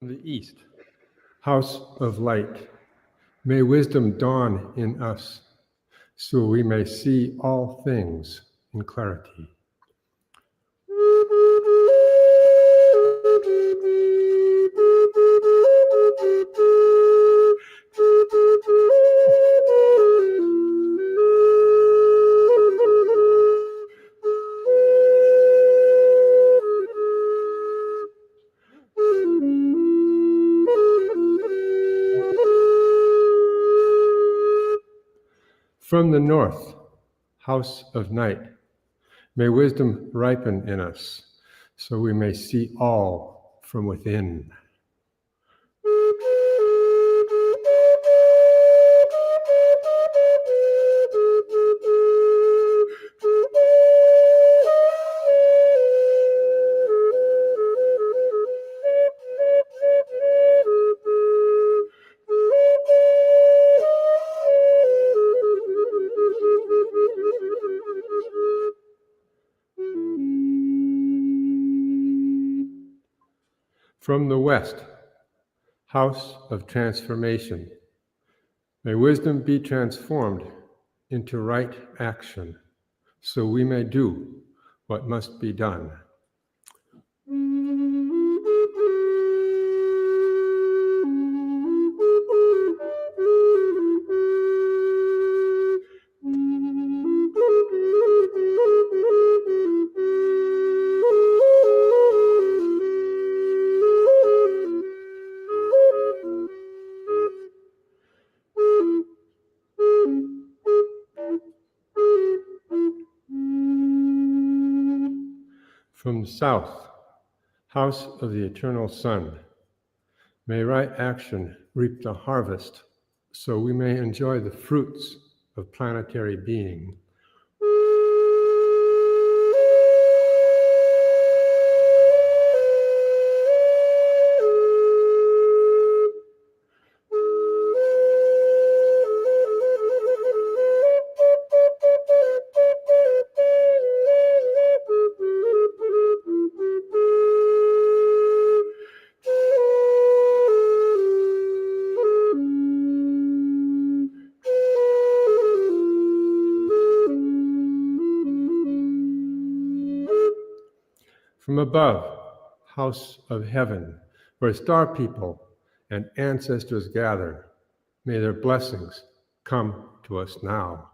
the east, house of light, may wisdom dawn in us, so we may see all things in clarity. From the north, house of night, may wisdom ripen in us, so we may see all from within. From the west, house of transformation, may wisdom be transformed into right action, so we may do what must be done. From the south, house of the eternal sun, may right action reap the harvest, so we may enjoy the fruits of planetary being. From above, house of heaven, where star people and ancestors gather, may their blessings come to us now.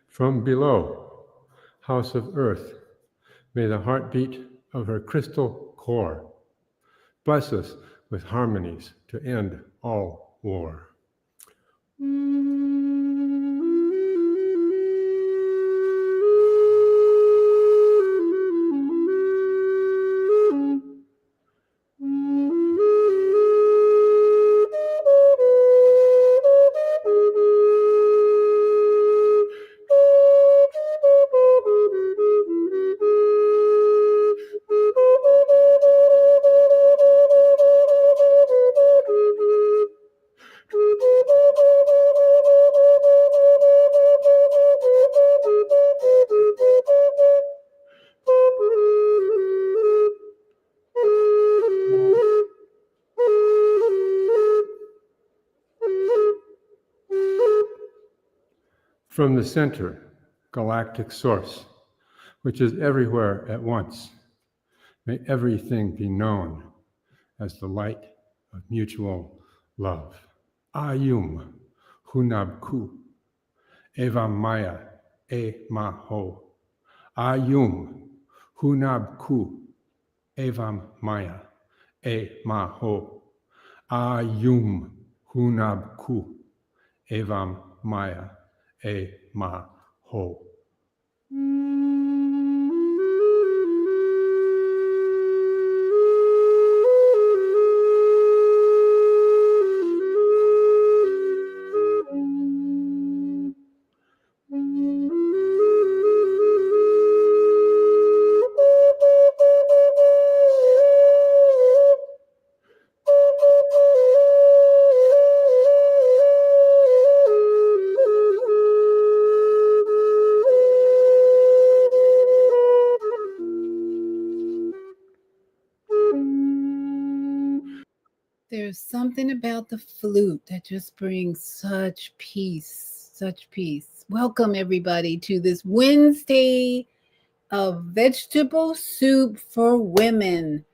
From below, house of earth, may the heartbeat of her crystal core bless us with harmonies to end all war. From the center, galactic source, which is everywhere at once, may everything be known as the light of mutual love. Ayum Hunabku Evam Maya E Maho. Ayum Hunabku Evam Maya E Maho. Ayum Hunabku Evam Maya E Maho. There's something about the flute that just brings such peace, such peace. Welcome, everybody, to this Wednesday of Vegetable Soup for Women.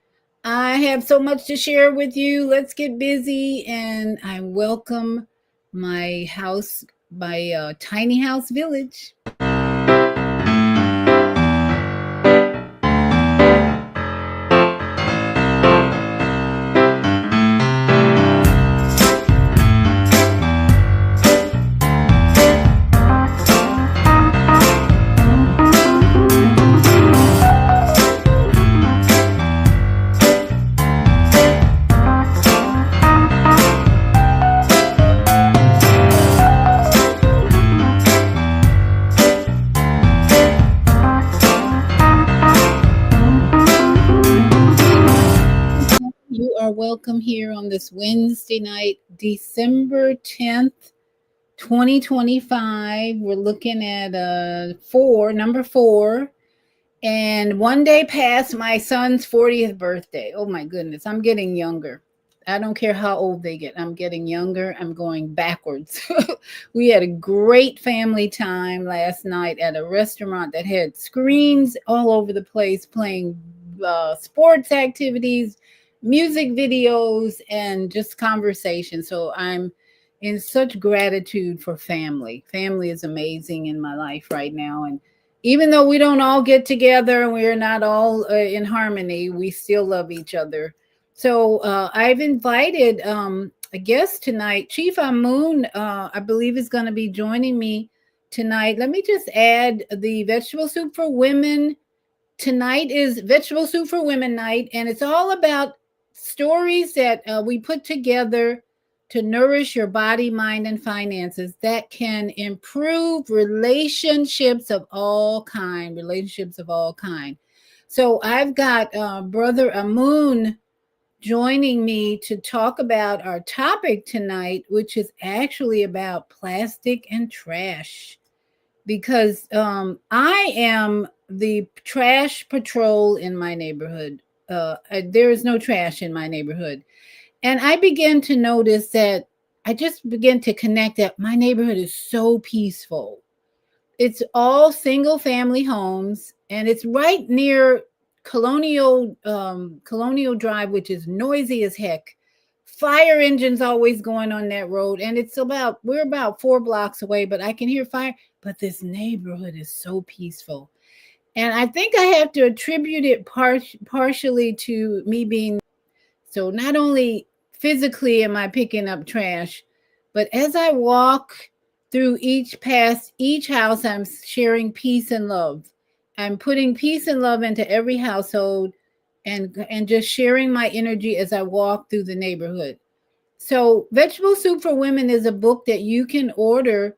I have so much to share with you. Let's get busy, and I welcome my house, my tiny house village. You are welcome here on this Wednesday night, December 10th, 2025. We're looking at number 4. And one day past my son's 40th birthday. Oh my goodness, I'm getting younger. I don't care how old they get. I'm getting younger. I'm going backwards. We had a great family time last night at a restaurant that had screens all over the place playing sports activities, music videos, and just conversation. So I'm in such gratitude for family. Family is amazing in my life right now. And even though we don't all get together and we're not all in harmony, we still love each other. So I've invited a guest tonight. Chief Amun, I believe, is going to be joining me tonight. Let me just add the Vegetable Soup for Women. Tonight is Vegetable Soup for Women night, and it's all about stories that we put together to nourish your body, mind, and finances that can improve relationships of all kind. So I've got Brother Amun joining me to talk about our topic tonight, which is actually about plastic and trash. Because I am the trash patrol in my neighborhood. There is no trash in my neighborhood. And I began to notice that I just began to connect that my neighborhood is so peaceful. It's all single family homes, and it's right near Colonial Drive, which is noisy as heck. Fire engines always going on that road, and we're about 4 blocks away, but I can hear fire. But this neighborhood is so peaceful. And I think I have to attribute it partially to me being so not only physically am I picking up trash, but as I walk through past each house, I'm sharing peace and love. I'm putting peace and love into every household and just sharing my energy as I walk through the neighborhood. So, Vegetable Soup for Women is a book that you can order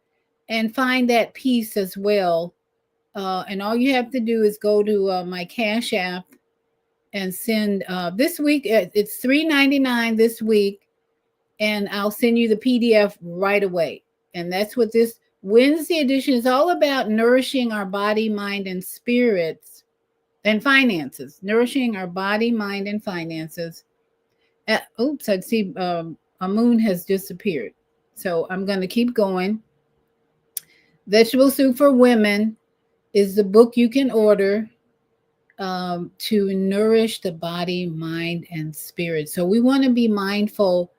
and find that peace as well. And all you have to do is go to my Cash App and send this week. It's $3.99 this week, and I'll send you the PDF right away. And that's what this Wednesday edition is all about: nourishing our body, mind, and spirits, and finances. Nourishing our body, mind, and finances. Oops, I see Amun has disappeared. So I'm going to keep going. Vegetable Soup for Women is the book you can order to nourish the body, mind, and spirit. So we want to be mindful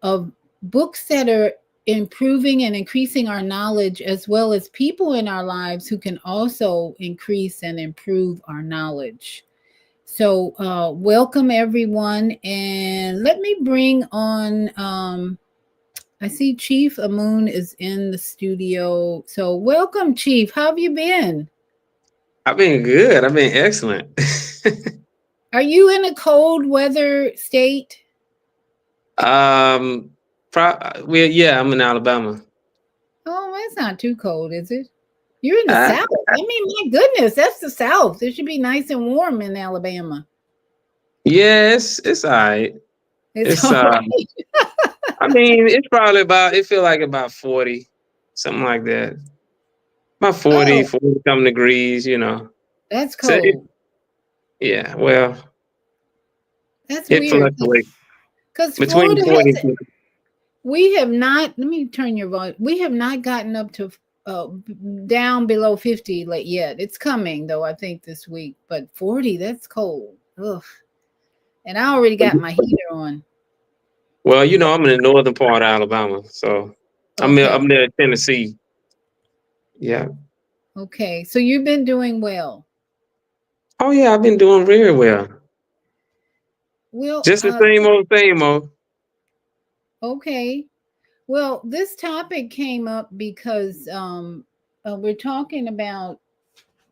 of books that are improving and increasing our knowledge, as well as people in our lives who can also increase and improve our knowledge. So welcome everyone, and let me bring on I see Chief Amun is in the studio. So welcome, Chief. How have you been? I've been good. I've been excellent. Are you in a cold weather state? um, well, yeah, I'm in Alabama. Oh, that's not too cold, is it? You're in the Uh, South. I mean, my goodness, that's the South. It should be nice and warm in Alabama. yeah, it's all right. It's It's all right. I mean, it's probably it feel like about 40, something like that. About 40, Oh, 40 something degrees, that's So cold. yeah, well, That's it weird. fluctuates. Because between Florida 40. has, we have not, let me turn your volume. We have not gotten up to down below 50 yet. It's coming though, I think this week, but 40, that's cold. Ugh. And I already got my heater on. Well, you know, I'm in the northern part of Alabama, so I'm Okay. near Tennessee. Yeah. Okay. So you've been doing well. Oh yeah, I've been doing very well. Well, Just the same old. okay. Well, this topic came up because we're talking about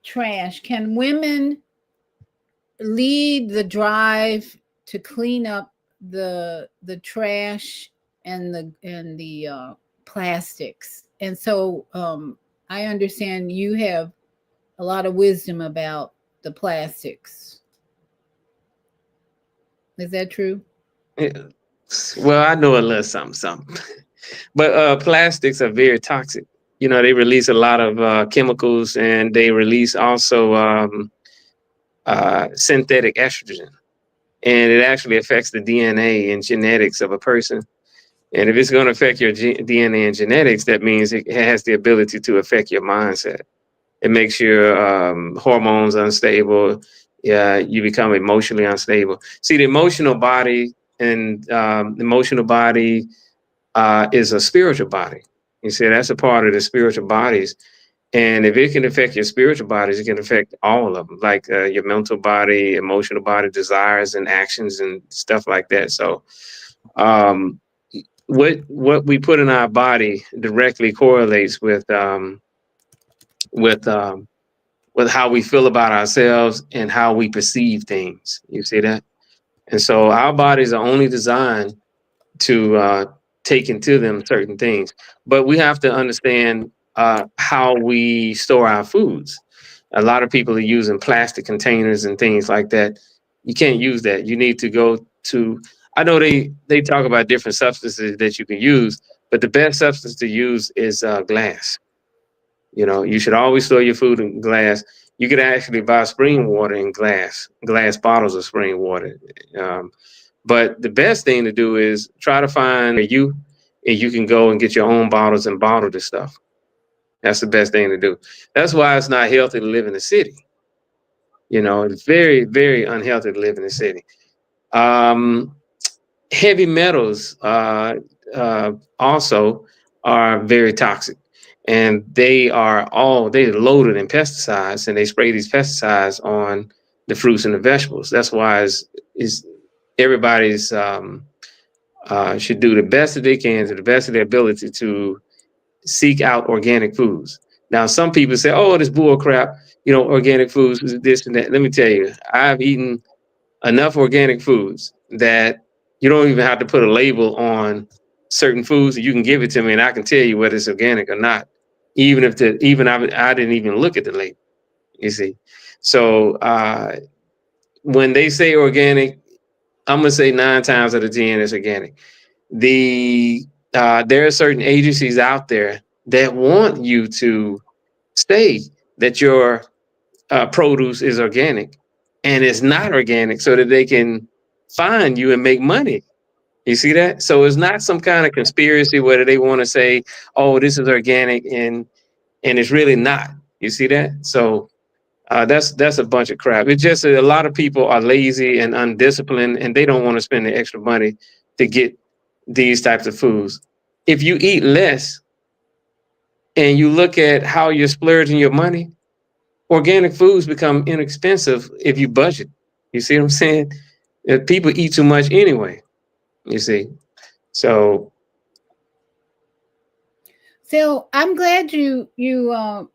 trash. Can women lead the drive to clean up the trash and the plastics? And so I understand you have a lot of wisdom about the plastics. Is that true? Yeah. Well, I know a little something. But plastics are very toxic. You know, they release a lot of chemicals, and they release also synthetic estrogen, and it actually affects the DNA and genetics of a person. And if it's going to affect your DNA and genetics, that means it has the ability to affect your mindset. It makes your hormones unstable. Yeah, you become emotionally unstable. See, the emotional body and the emotional body is a spiritual body. You see, that's a part of the spiritual bodies. And if it can affect your spiritual bodies, it can affect all of them, like your mental body, emotional body, desires and actions and stuff like that. So, um, what we put in our body directly correlates with um, with how we feel about ourselves and how we perceive things. You see that? And so our bodies are only designed to take into them certain things, but we have to understand how we store our foods. A lot of people are using plastic containers and things like that. You can't use that. You need to go to. I know they talk about different substances that you can use, but the best substance to use is glass. You know, you should always store your food in glass. You could actually buy spring water in glass bottles of spring water. Um, but the best thing to do is try to find and you can go and get your own bottles and bottle this stuff. That's the best thing to do. That's why it's not healthy to live in the city. You know, it's very, very unhealthy to live in the city. Um, Heavy metals also are very toxic, and they're loaded in pesticides, and they spray these pesticides on the fruits and the vegetables. That's why is everybody's should do the best that they can to the best of their ability to seek out organic foods. Now, some people say, "Oh, this bull crap," you know, organic foods, this and that. Let me tell you, I've eaten enough organic foods that you don't even have to put a label on certain foods. You can give it to me, and I can tell you whether it's organic or not, even if I didn't even look at the label. You see, so when they say organic, I'm gonna say 9 times out of 10 it's organic. There are certain agencies out there that want you to say that your produce is organic and it's not organic so that they can find you and make money. You see that? So it's not some kind of conspiracy whether they want to say, "Oh, this is organic," and it's really not. You see that? So that's a bunch of crap. It's just that a lot of people are lazy and undisciplined, and they don't want to spend the extra money to get these types of foods. If you eat less and you look at how you're splurging your money, organic foods become inexpensive if you budget. You see what I'm saying? People eat too much anyway. You see, so So I'm glad you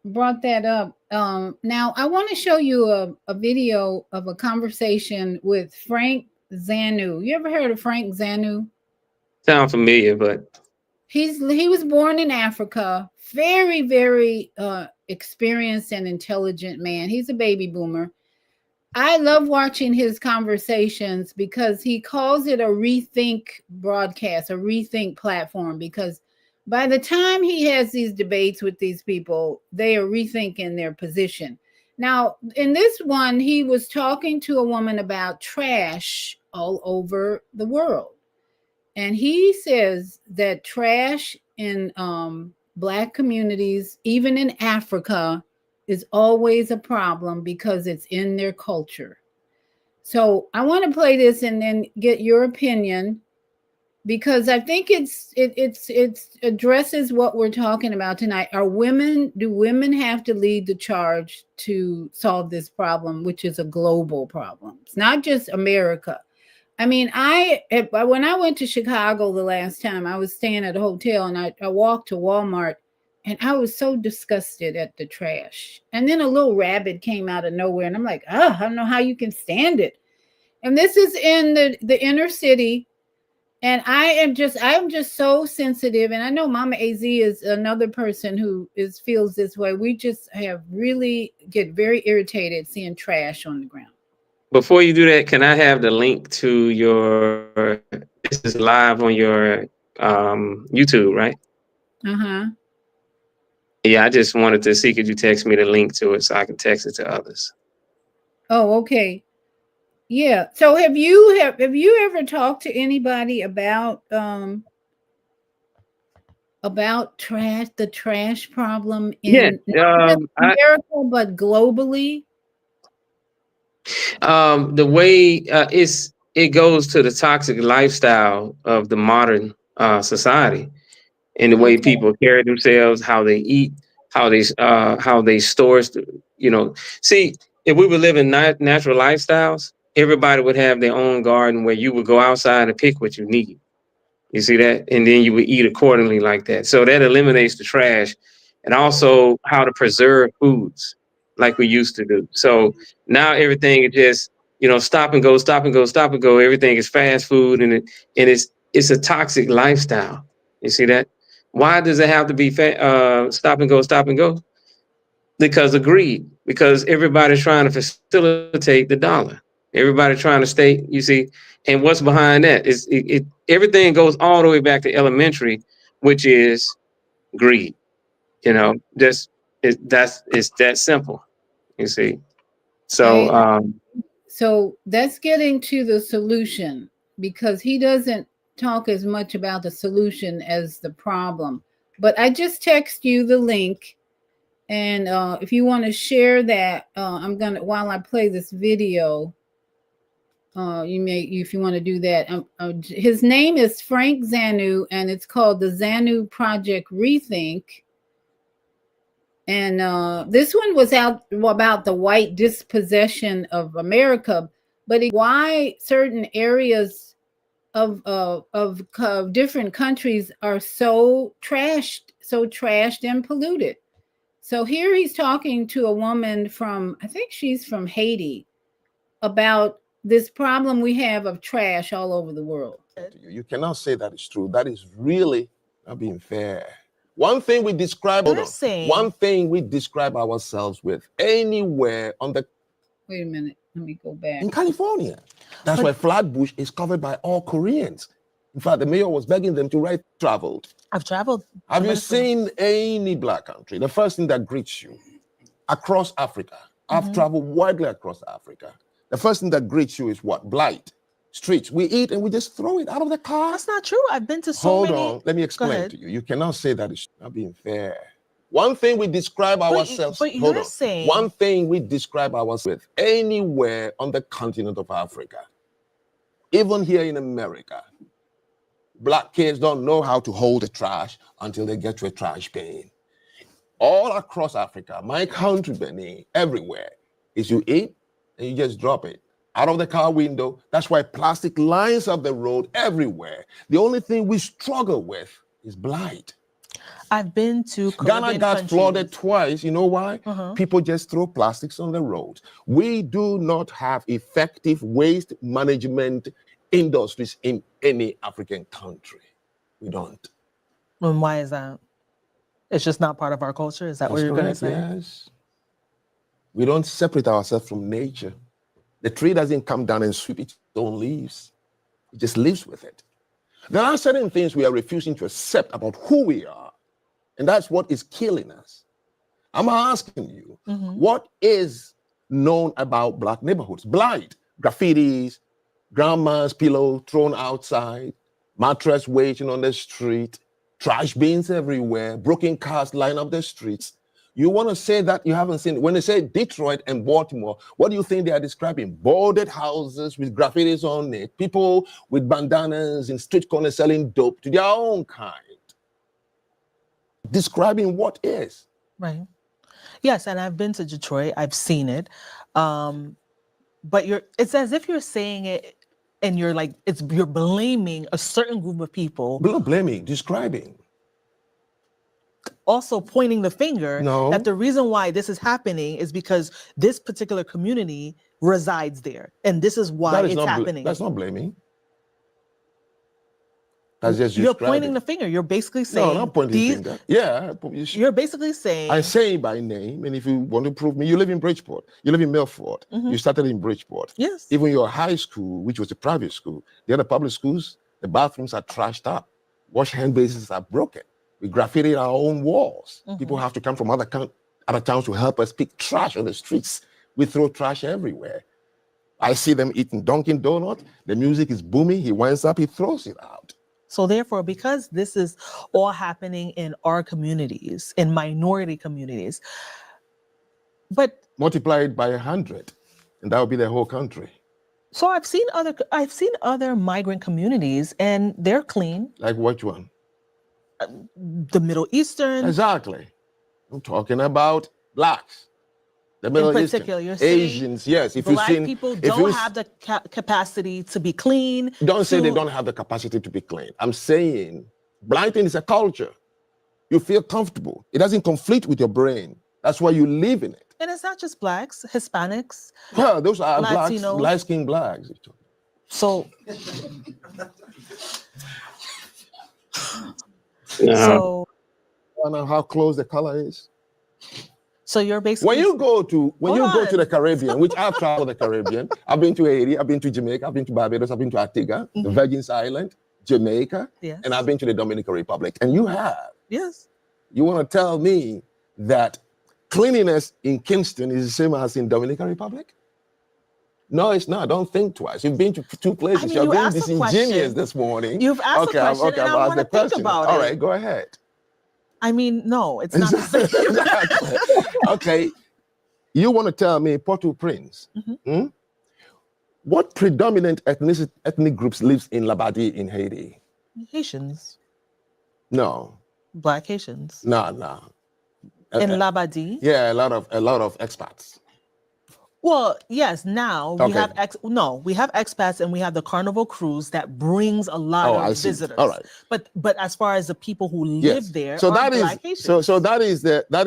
brought that up. Now I want to show you a video of a conversation with Frank Zanu. You ever heard of Frank Zanu? sound familiar, but He was born in Africa. Very very experienced and intelligent man. He's a baby boomer. I love watching his conversations because he calls it a rethink broadcast, a rethink platform, because by the time he has these debates with these people, they are rethinking their position. Now, in this one, he was talking to a woman about trash all over the world. And he says that trash in Black communities, even in Africa, is always a problem because it's in their culture. So I want to play this and then get your opinion, because I think it addresses what we're talking about tonight. Do women have to lead the charge to solve this problem, which is a global problem? It's not just America. I mean, when I went to Chicago the last time, I was staying at a hotel, and I walked to Walmart, and I was so disgusted at the trash. And then a little rabbit came out of nowhere, and I'm like, oh, I don't know how you can stand it. And this is in the inner city. And I'm just so sensitive. And I know Mama AZ is another person who feels this way. We just get very irritated seeing trash on the ground. Before you do that, can I have the link to your, this is live on your YouTube, right? Uh-huh. Yeah, I just wanted to see, could you text me the link to it so I can text it to others? Oh, okay. Yeah. So have you ever talked to anybody about trash, the trash problem in America, but globally? The way it goes to the toxic lifestyle of the modern society, and the way people carry themselves, how they eat, how they store. See, if we were living natural lifestyles, everybody would have their own garden where you would go outside and pick what you need. You see that? And then you would eat accordingly like that. So that eliminates the trash, and also how to preserve foods like we used to do. So now everything is just, stop and go, stop and go, stop and go. Everything is fast food, and it's a toxic lifestyle. You see that? Why does it have to be stop and go, stop and go? Because of greed. Because everybody's trying to facilitate the dollar. Everybody trying to stay, you see, and what's behind that is everything goes all the way back to elementary, which is greed. It's that simple, you see. So so that's getting to the solution, because he doesn't talk as much about the solution as the problem. But I just text you the link, and if you want to share that, I'm gonna, while I play this video, if you want to do that. His name is Frank Xanu, and it's called the Xanu Project Rethink. And this one was out about the white dispossession of America, but why certain areas of different countries are so trashed and polluted. So here he's talking to a woman from, I think she's from Haiti, about this problem we have of trash all over the world. You cannot say that is true. That is really not being fair. One thing we describe ourselves with anywhere on the... Wait a minute, let me go back. In California. That's why Flatbush is covered by all Koreans. In fact, the mayor was begging them to write traveled. I've traveled. Have you seen any Black country? The first thing that greets you across Africa. I've traveled widely across Africa. The first thing that greets you is what? Blight. Streets. We eat and we just throw it out of the car. That's not true. I've been to so many. Hold on. Let me explain to you. You cannot say that it's not being fair. One thing we describe ourselves. But you're saying. One thing we describe ourselves with anywhere on the continent of Africa, even here in America, Black kids don't know how to hold the trash until they get to a trash bin. All across Africa, my country, Benin, everywhere, is you eat and you just drop it out of the car window. That's why plastic lines up the road everywhere. The only thing we struggle with is blight. I've been to Ghana got flooded twice. You know why? People just throw plastics on the road. We do not have effective waste management industries in any African country. We don't. And why is that? It's just not part of our culture? Is that what you're going to say? Yes. We don't separate ourselves from nature. The tree doesn't come down and sweep its own leaves. It just lives with it. There are certain things we are refusing to accept about who we are. And that's what is killing us. I'm asking you, what is known about Black neighborhoods? Blight, graffitis, grandma's pillow thrown outside, mattress waiting on the street, trash bins everywhere, broken cars line up the streets. You want to say that you haven't seen, when they say Detroit and Baltimore, what do you think they are describing? Boarded houses with graffitis on it, people with bandanas in street corners selling dope to their own kind. Describing what is. Right. Yes, and I've been to Detroit. I've seen it. But it's as if you're saying it and you're like, you're blaming a certain group of people. Not blaming, describing. Also pointing the finger No. that the reason why this is happening is because this particular community resides there. And this is why it's happening. That's not blaming. That's just You're describing. pointing the finger. You're basically saying, No, not pointing finger. Yeah. You're basically saying, I say by name, and if you want to prove me, you live in Bridgeport, you live in Milford, you started in Bridgeport. yes. Even your high school, which was a private school, the other public schools, the bathrooms are trashed up, wash hand basins are broken. We graffiti our own walls. People have to come from other towns to help us pick trash on the streets. We throw trash everywhere. I see them eating Dunkin' Donut. The music is booming. He winds up, he throws it out. So therefore, because this is all happening in our communities, in minority communities, but Multiply it by 100, and that would be the whole country. so I've seen other migrant communities, and they're clean. Like which one? The Middle Eastern, Exactly. I'm talking about blacks. The Middle particular, Eastern, you're saying Asians, yes. If Black you've seen, people if don't you have the capacity to be clean. don't say they to- don't have the capacity to be clean. I'm saying blind thing is a culture. You feel comfortable. It doesn't conflict with your brain. That's why you live in it. And it's not just blacks, Hispanics. Well, those are blacks, Latinos. light-skinned blacks. So No. I don't know how close the color is. so you're basically When you go to Hold to on. the Caribbean, which I've traveled the Caribbean, I've been to Haiti, I've been to Jamaica, I've been to Barbados, I've been to Antigua, the Virgin Islands, Jamaica, yes, and I've been to the Dominican Republic. And you have. yes. You want to tell me that cleanliness in Kingston is the same as in Dominican Republic? No, it's not. Don't think twice. You've been to two places. I mean, You're you being asked a disingenuous question. this morning. You've asked a question, and I I've asked want the to think question. about All it. right, go ahead. I mean, no, it's not the same. Exactly. Okay. You want to tell me Port-au-Prince? What predominant ethnic groups lives in Labadie in Haiti? Haitians, No, Black Haitians. no. In Labadie. Yeah, a lot of expats. Well, yes, now we Okay. have we have expats and we have the Carnival cruise that brings a lot Oh, I of see. visitors. All right. But as far as the people who live Yes. there, So are that Black is Haitians. so that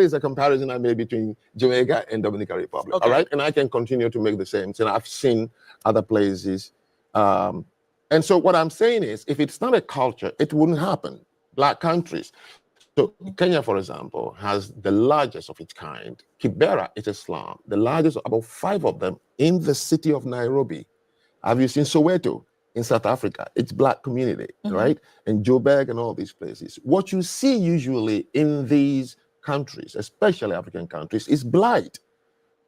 is a comparison I made between Jamaica and Dominican Republic. Okay. All right, and I can continue to make the same. And I've seen other places, and so what I'm saying is, if it's not a culture, it wouldn't happen. Black countries. So Kenya, for example, has the largest of its kind. Kibera is a slum, the largest, about 5 of them in the city of Nairobi. Have you seen Soweto in South Africa? It's Black community, right? And Joburg and all these places. What you see usually in these countries, especially African countries, is blight.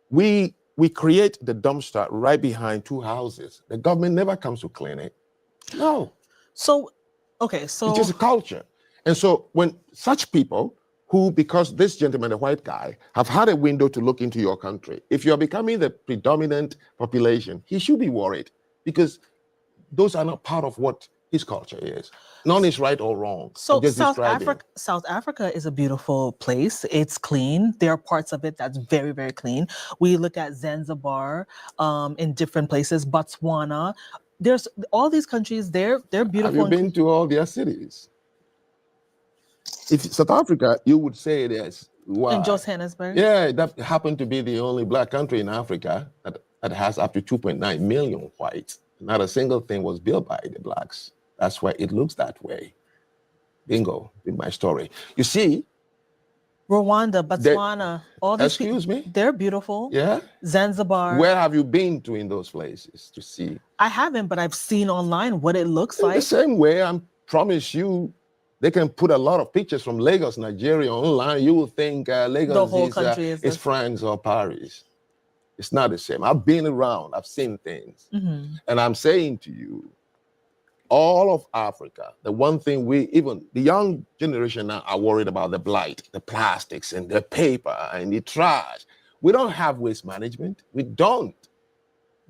We create the dumpster right behind 2 houses. The government never comes to clean it. No. So, okay, so It's just a culture. And so when such people who, because this gentleman, the white guy, have had a window to look into your country, if you're becoming the predominant population, he should be worried because those are not part of what his culture is. None is right or wrong. So I'm just describing. South Africa is a beautiful place. It's clean. There are parts of it that's very, very clean. We look at Zanzibar in different places, Botswana. There's all these countries, they're beautiful. Have you and been to all their cities? If South Africa, you would say there's why? in Johannesburg. Yeah, that happened to be the only Black country in Africa that has up to 2.9 million whites. Not a single thing was built by the Blacks. That's why it looks that way. Bingo, in my story. You see, Rwanda, Botswana, all these excuse me? they're beautiful. Yeah? Zanzibar. Where have you been to in those places to see? I haven't, but I've seen online what it looks In the like. same way, I promise you, they can put a lot of pictures from Lagos, Nigeria online. You will think Lagos whole country is France or Paris. It's not the same. I've been around. I've seen things. Mhm. And I'm saying to you, all of Africa, the one thing even the young generation now are worried about the blight, the plastics and the paper and the trash. We don't have waste management. We don't.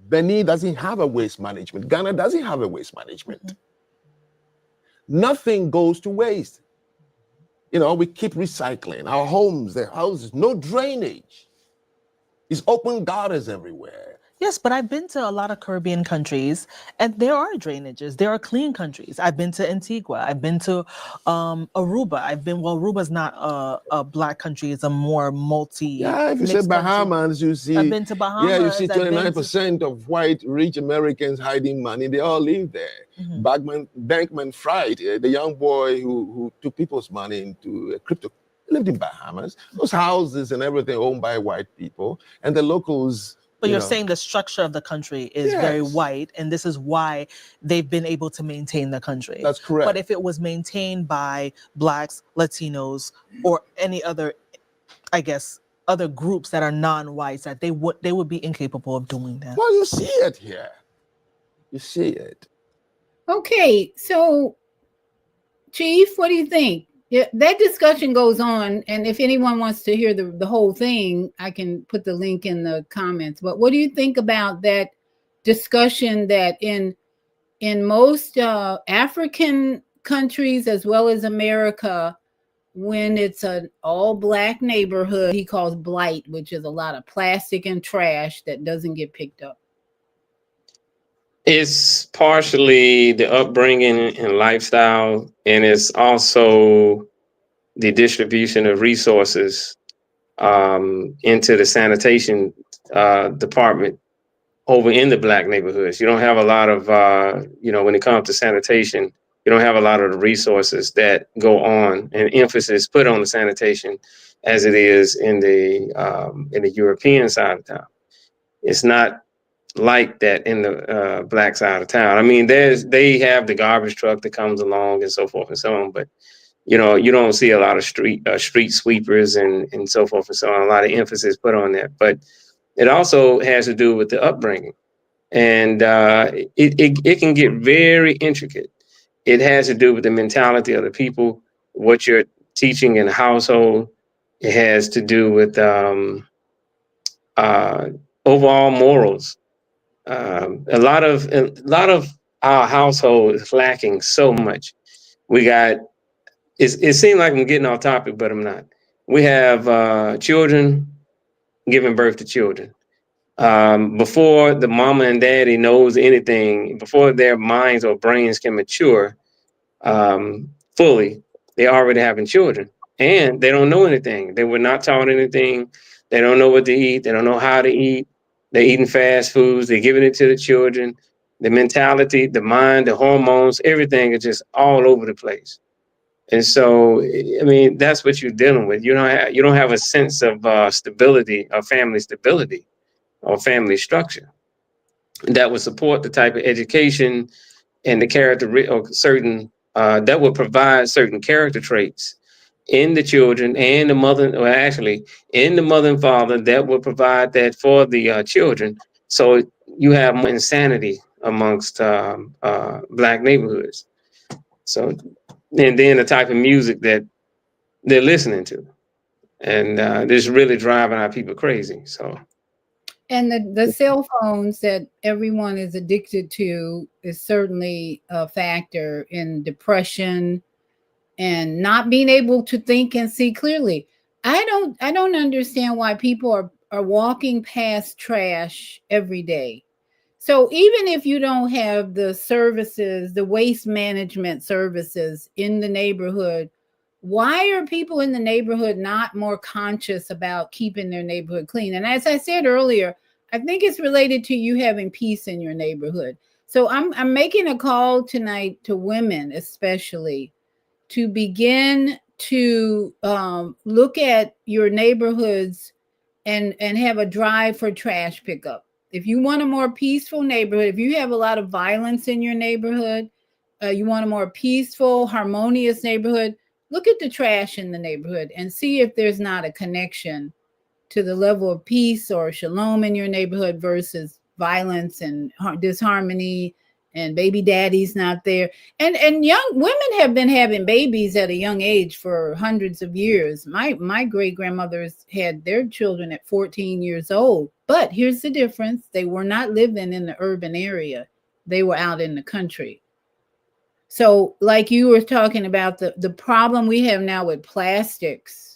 Benin doesn't have a waste management. Ghana doesn't have a waste management. Nothing goes to waste. We keep recycling our homes, the houses, no drainage. It's open gutters everywhere. Yes, but I've been to a lot of Caribbean countries, and there are drainages. There are clean countries. I've been to Antigua. I've been to Aruba. Aruba's not a black country. It's a more multi. Yeah, if you say Bahamas, you see. I've been to Bahamas. Yeah, you see 29% of white rich Americans hiding money. They all live there. Bankman-Fried, the young boy who took people's money into crypto, lived in Bahamas. Those houses and everything owned by white people, and the locals. But you're saying the structure of the country is very white, and this is why they've been able to maintain the country. That's correct. But if it was maintained by Blacks, Latinos, or any other, I guess, other groups that are non-whites, that they would be incapable of doing that. Well, you see it here. You see it. Okay, so Chief, what do you think? Yeah, that discussion goes on, and if anyone wants to hear the whole thing, I can put the link in the comments. But what do you think about that discussion that in most African countries as well as America, when it's an all-black neighborhood, he calls blight, which is a lot of plastic and trash that doesn't get picked up? It's partially the upbringing and lifestyle, and it's also the distribution of resources into the sanitation department over in the black neighborhoods. You don't have a lot of, when it comes to sanitation, you don't have a lot of the resources that go on and emphasis put on the sanitation as it is in the European side of town. It's not like that in the black side of town. I mean, they have the garbage truck that comes along and so forth and so on, but you don't see a lot of street sweepers and so forth and so on. A lot of emphasis put on that, but it also has to do with the upbringing, and it can get very intricate. It has to do with the mentality of the people, what you're teaching in the household. It has to do with overall morals. A lot of our household is lacking so much. We got, it seems like I'm getting off topic, but I'm not. We have children giving birth to children. Before the mama and daddy knows anything, before their minds or brains can mature fully, they're already having children, and they don't know anything. They were not taught anything. They don't know what to eat. They don't know how to eat. They're eating fast foods. They're giving it to the children. The mentality, the mind, the hormones, everything is just all over the place. And so, I mean, that's what you're dealing with. You don't have a sense of stability, or family stability, or family structure that would support the type of education and the character or certain that would provide certain character traits in the children and the mother, or actually in the mother and father, that will provide that for the children. So you have more insanity amongst black neighborhoods. So, and then the type of music that they're listening to, and this is really driving our people crazy. So, and the cell phones that everyone is addicted to is certainly a factor in depression and not being able to think and see clearly. I don't understand why people are walking past trash every day. So even if you don't have the services, the waste management services in the neighborhood, why are people in the neighborhood not more conscious about keeping their neighborhood clean? And as I said earlier, I think it's related to you having peace in your neighborhood. So I'm making a call tonight to women, especially, to begin to look at your neighborhoods and have a drive for trash pickup. If you want a more peaceful neighborhood, if you have a lot of violence in your neighborhood, you want a more peaceful, harmonious neighborhood, look at the trash in the neighborhood and see if there's not a connection to the level of peace or shalom in your neighborhood versus violence and disharmony and baby daddy's not there. And young women have been having babies at a young age for hundreds of years. My great grandmothers had their children at 14 years old. But here's the difference. They were not living in the urban area. They were out in the country. So like you were talking about the problem we have now with plastics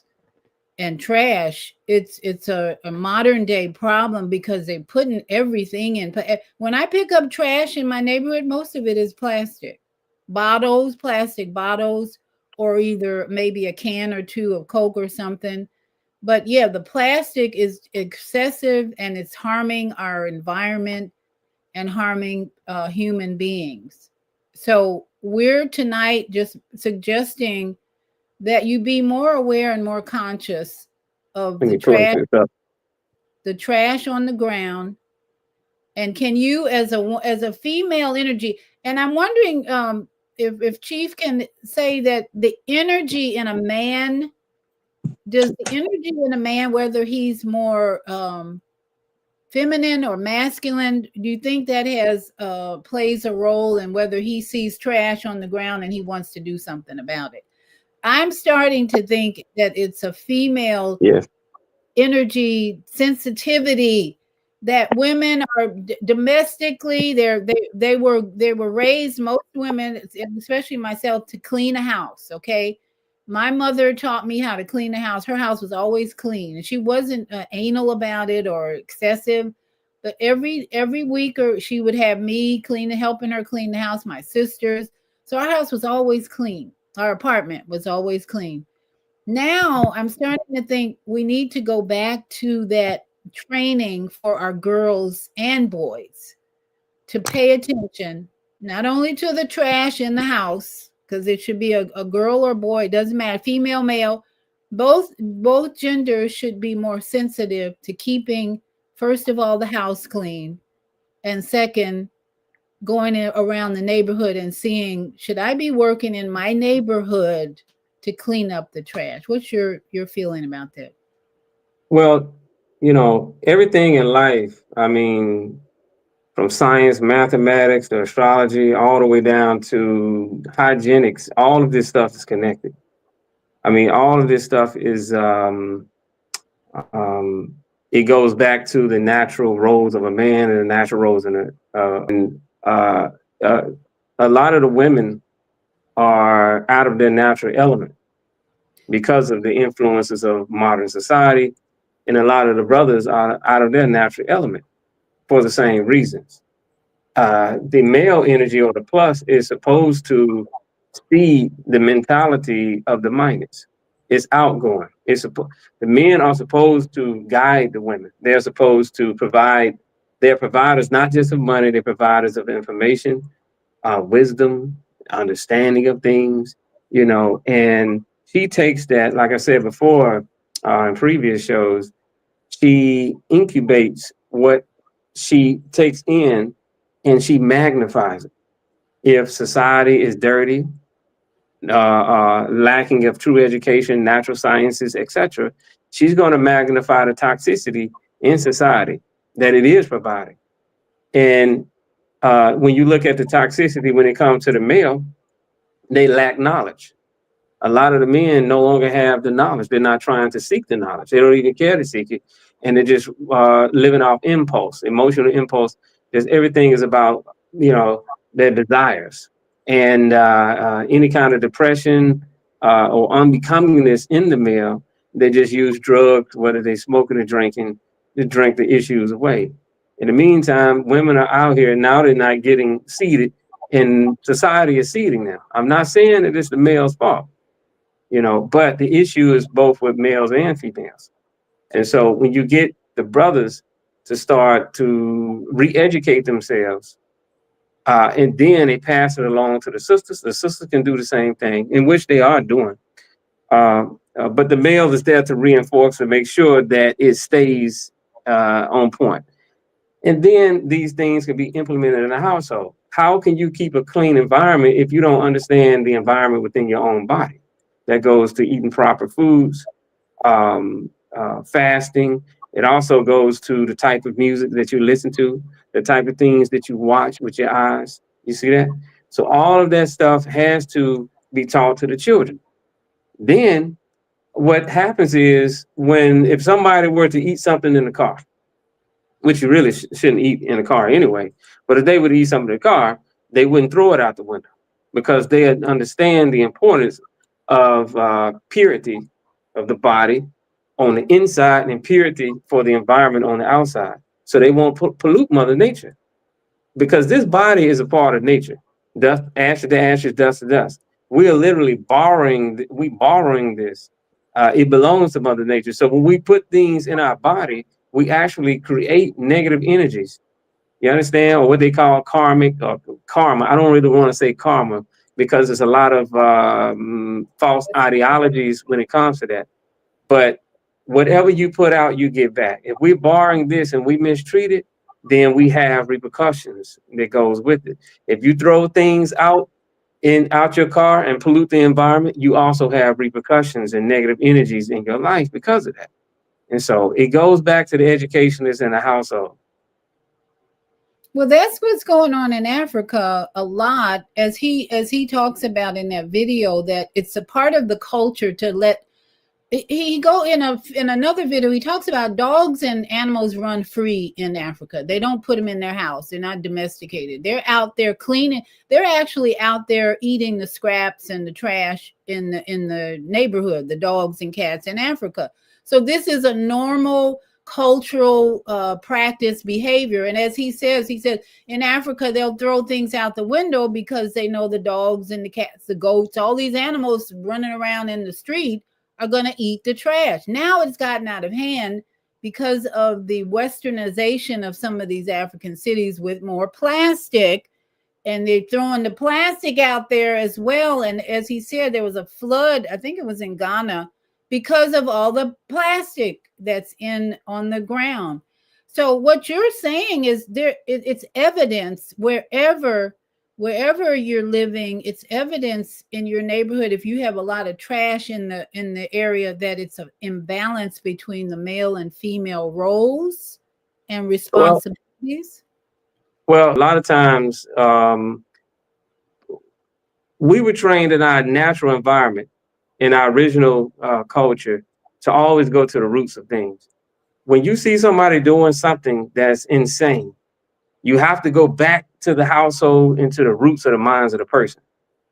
and trash, it's a modern day problem because they're putting everything in. When I pick up trash in my neighborhood, most of it is plastic bottles, or either maybe a can or two of Coke or something. But yeah, the plastic is excessive and it's harming our environment and harming human beings. So we're tonight just suggesting that you be more aware and more conscious of the trash on the ground. And can you, as a female energy, and I'm wondering if Chief can say that the energy in a man, does the energy in a man, whether he's more feminine or masculine, do you think that has plays a role in whether he sees trash on the ground and he wants to do something about it? I'm starting to think that it's a female energy sensitivity, that women are domestically, they were raised, most women, especially myself, to clean a house. Okay, my mother taught me how to clean the house. Her house was always clean, and she wasn't anal about it or excessive. But every week, or she would have me helping her clean the house, my sisters. So our house was always clean. Our apartment was always clean. Now I'm starting to think we need to go back to that training for our girls and boys to pay attention, not only to the trash in the house, because it should be a girl or boy, it doesn't matter, female, male, both genders should be more sensitive to keeping, first of all, the house clean, and second, going around the neighborhood and seeing, should I be working in my neighborhood to clean up the trash? What's your feeling about that? Well, everything in life, I mean, from science, mathematics, to astrology, all the way down to hygienics, all of this stuff is connected. I mean, all of this stuff is, it goes back to the natural roles of a man and the natural roles a lot of the women are out of their natural element because of the influences of modern society, and a lot of the brothers are out of their natural element for the same reasons. The male energy, or the plus, is supposed to see the mentality of the minus. It's outgoing. The men are supposed to guide the women. They're supposed to provide. They're providers not just of money, they're providers of information, wisdom, understanding of things, and she takes that, like I said before, in previous shows, she incubates what she takes in and she magnifies it. If society is dirty, lacking of true education, natural sciences, etc., she's going to magnify the toxicity in society that it is providing. And when you look at the toxicity when it comes to the male, they lack knowledge. A lot of the men no longer have the knowledge. They're not trying to seek the knowledge. They don't even care to seek it. And they're just living off impulse, emotional impulse. Because everything is about, their desires. And any kind of depression or unbecomingness in the male, they just use drugs, whether they smoking or drinking, to drink the issues away. In the meantime, women are out here now, they're not getting seated, and society is seating them. I'm not saying that it's the male's fault, but the issue is both with males and females. And so when you get the brothers to start to re-educate themselves, and then they pass it along to the sisters can do the same thing, in which they are doing. But the male is there to reinforce and make sure that it stays on point. And then these things can be implemented in a household. How can you keep a clean environment if you don't understand the environment within your own body? That goes to eating proper foods, fasting. It also goes to the type of music that you listen to, the type of things that you watch with your eyes, You see that? So all of that stuff has to be taught to the children. Then what happens is if somebody were to eat something in the car, which you really shouldn't eat in a car anyway, but if they would eat something in the car, they wouldn't throw it out the window because they understand the importance of purity of the body on the inside and purity for the environment on the outside. So they won't pollute Mother Nature, because this body is a part of nature. Dust, ashes to ashes, dust to dust. We are literally borrowing this. It belongs to Mother Nature. So when we put things in our body, we actually create negative energies. You understand? Or what they call karmic or karma. I don't really want to say karma because there's a lot of false ideologies when it comes to that. But whatever you put out, you get back. If we're borrowing this and we mistreat it, then we have repercussions that goes with it. If you throw things out your car and pollute the environment, you also have repercussions and negative energies in your life because of that. And so it goes back to the education that's in the household. Well, that's what's going on in Africa a lot, as he talks about in that video, that it's a part of the culture to let. He go in another video. He talks about dogs and animals run free in Africa. They don't put them in their house. They're not domesticated. They're out there cleaning. They're actually out there eating the scraps and the trash in the neighborhood. The dogs and cats in Africa. So this is a normal cultural practice behavior. And as he says in Africa, they'll throw things out the window because they know the dogs and the cats, the goats, all these animals running around in the street are going to eat the trash. Now it's gotten out of hand because of the westernization of some of these African cities with more plastic, and they're throwing the plastic out there as well. And as he said, there was a flood, I think it was in Ghana, because of all the plastic that's on the ground. So what you're saying is it's evidence wherever you're living. It's evidence in your neighborhood. If you have a lot of trash in the area, that it's an imbalance between the male and female roles and responsibilities. Well, a lot of times we were trained in our natural environment, in our original culture, to always go to the roots of things. When you see somebody doing something that's insane, you have to go back to the household and to the roots of the minds of the person.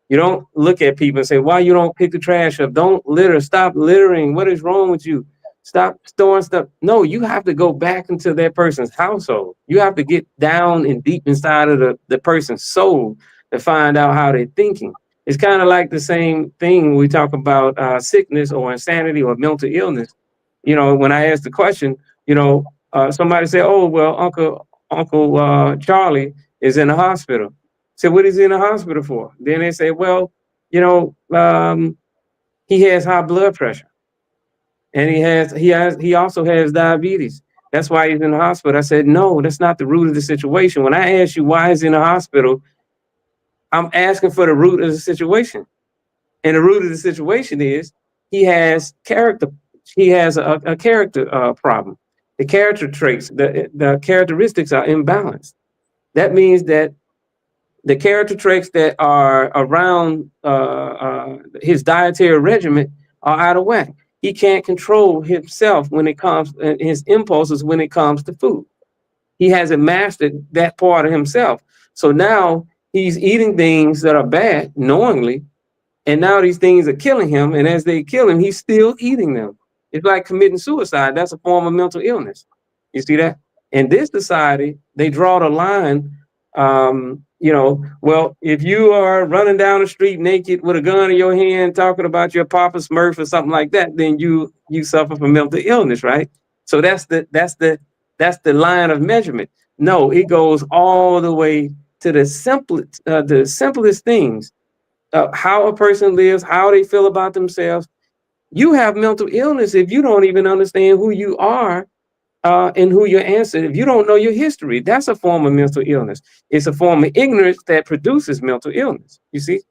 You don't look at people and say, why you don't pick the trash up? Don't litter. Stop littering. What is wrong with you? Stop storing stuff. No, you have to go back into that person's household. You have to get down and deep inside of the person's soul to find out how they're thinking. It's kind of like the same thing when we talk about sickness or insanity or mental illness. You know, when I ask the question, somebody say, oh, well, Uncle Charlie is in the hospital. So what is he in the hospital for? Then they say, well, he has high blood pressure, and he also has diabetes. That's why he's in the hospital. I said, no, that's not the root of the situation. When I ask you why he's in the hospital, I'm asking for the root of the situation. And the root of the situation is he has character. He has a character problem. The character traits, the characteristics are imbalanced. That means that the character traits that are around his dietary regimen are out of whack. He can't control himself when it comes, his impulses when it comes to food. He hasn't mastered that part of himself. So now he's eating things that are bad knowingly, and now these things are killing him. And as they kill him, he's still eating them. It's like committing suicide. That's a form of mental illness. You see that? In this society, they draw the line. Well, if you are running down the street naked with a gun in your hand, talking about your Papa Smurf or something like that, then you suffer from mental illness, right? So that's the line of measurement. No, it goes all the way to the simplest things. How a person lives, how they feel about themselves. You have mental illness if you don't even understand who you are and who your ancestors. If you don't know your history, that's a form of mental illness. It's a form of ignorance that produces mental illness. You see,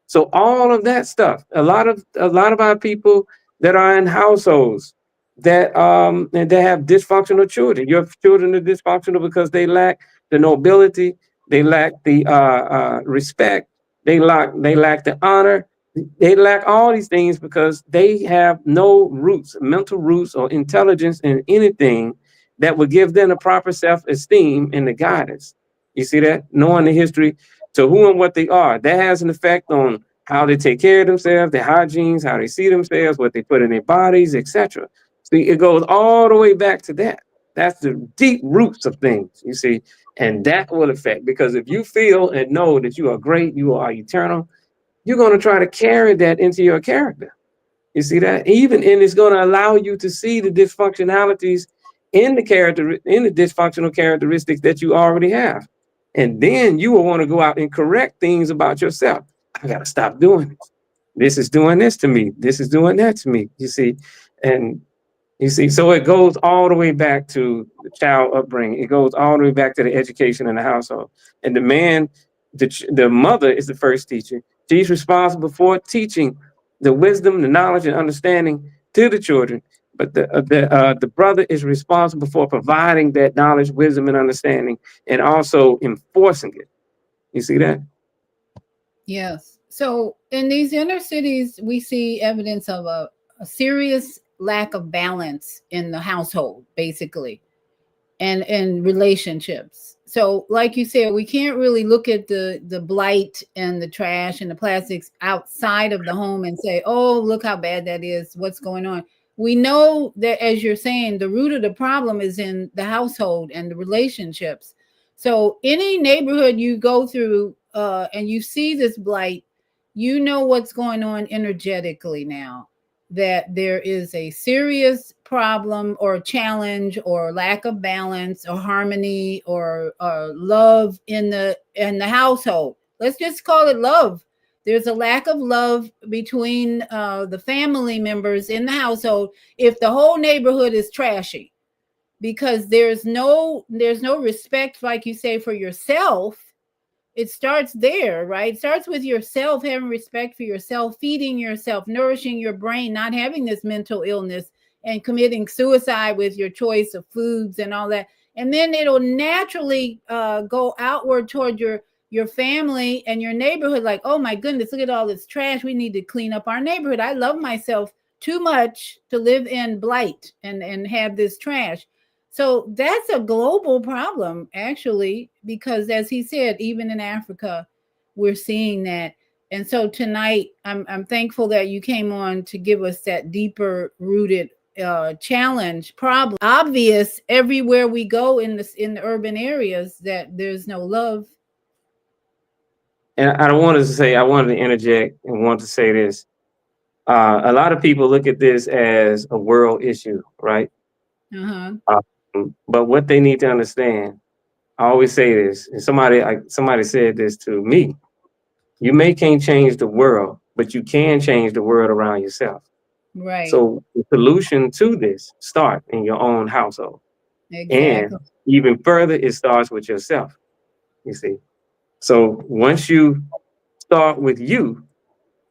so all of that stuff. A lot of our people that are in households that have dysfunctional children. Your children are dysfunctional because they lack the nobility, They lack the respect. They lack the honor. They lack all these things because they have no roots, mental roots, or intelligence in anything that would give them a proper self-esteem and the guidance. You see that? Knowing the history to who and what they are, that has an effect on how they take care of themselves, their hygienes, how they see themselves, what they put in their bodies, etc. See, it goes all the way back to that. That's the deep roots of things, you see, and that will affect, because if you feel and know that you are great, you are eternal, you're going to try to carry that into your character. You see that? Even, and it's going to allow you to see the dysfunctionalities in the dysfunctional characteristics that you already have. And then you will want to go out and correct things about yourself. I got to stop doing this. This is doing this to me. This is doing that to me. You see, and you see, so it goes all the way back to the child upbringing. It goes all the way back to the education in the household. And the man, the mother is the first teacher. She's responsible for teaching the wisdom, the knowledge, and understanding to the children. But the brother is responsible for providing that knowledge, wisdom, and understanding, and also enforcing it. You see that? Yes. So in these inner cities, we see evidence of a serious lack of balance in the household, basically, and in relationships. So like you said, we can't really look at the blight and the trash and the plastics outside of the home and say, oh, look how bad that is. What's going on? We know that, as you're saying, the root of the problem is in the household and the relationships. So any neighborhood you go through and you see this blight, you know what's going on energetically now, that there is a serious problem or challenge or lack of balance or harmony or love in the household. Let's just call it love. There's a lack of love between the family members in the household if the whole neighborhood is trashy, because there's no respect, like you say, for yourself. It starts there, right? It starts with yourself, having respect for yourself, feeding yourself, nourishing your brain, not having this mental illness and committing suicide with your choice of foods and all that. And then it'll naturally go outward toward your family and your neighborhood. Like, oh my goodness, look at all this trash. We need to clean up our neighborhood. I love myself too much to live in blight and have this trash. So that's a global problem, actually, because as he said, even in Africa, we're seeing that. And so tonight, I'm thankful that you came on to give us that deeper rooted challenge problem. Obvious everywhere we go in the urban areas that there's no love. And I wanted to interject and want to say this. A lot of people look at this as a world issue, right? Uh-huh. But what they need to understand, I always say this, and somebody said this to me: you can't change the world, but you can change the world around yourself. Right. So the solution to this starts in your own household. Exactly. And even further, it starts with yourself, you see. So once you start with you,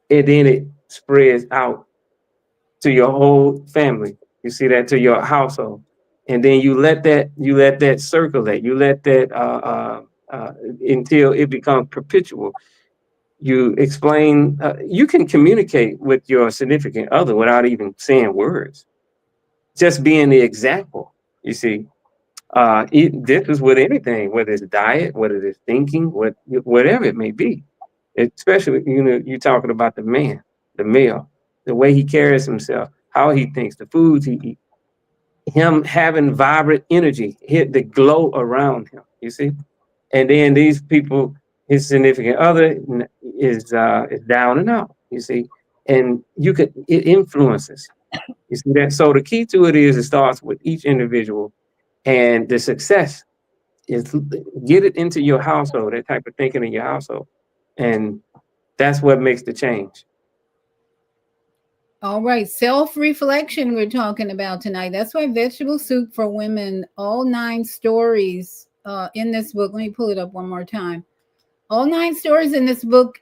and then it spreads out to your whole family. You see that, to your household. And then you let that circulate. You let that until it becomes perpetual. You explain. You can communicate with your significant other without even saying words. Just being the example. You see, this is with anything, whether it's diet, whether it's thinking, whatever it may be. Especially, you're talking about the man, the male, the way he carries himself, how he thinks, the foods he eats. Him having vibrant energy, hit the glow around him, you see. And then these people, his significant other is down and out, you see. And it influences, you see that. So the key to it starts with each individual, and the success is get it into your household, that type of thinking in your household, and that's what makes the change. All right, self-reflection we're talking about tonight. That's why Vegetable Soup for Women, all 9 stories in this book. Let me pull it up one more time. All 9 stories in this book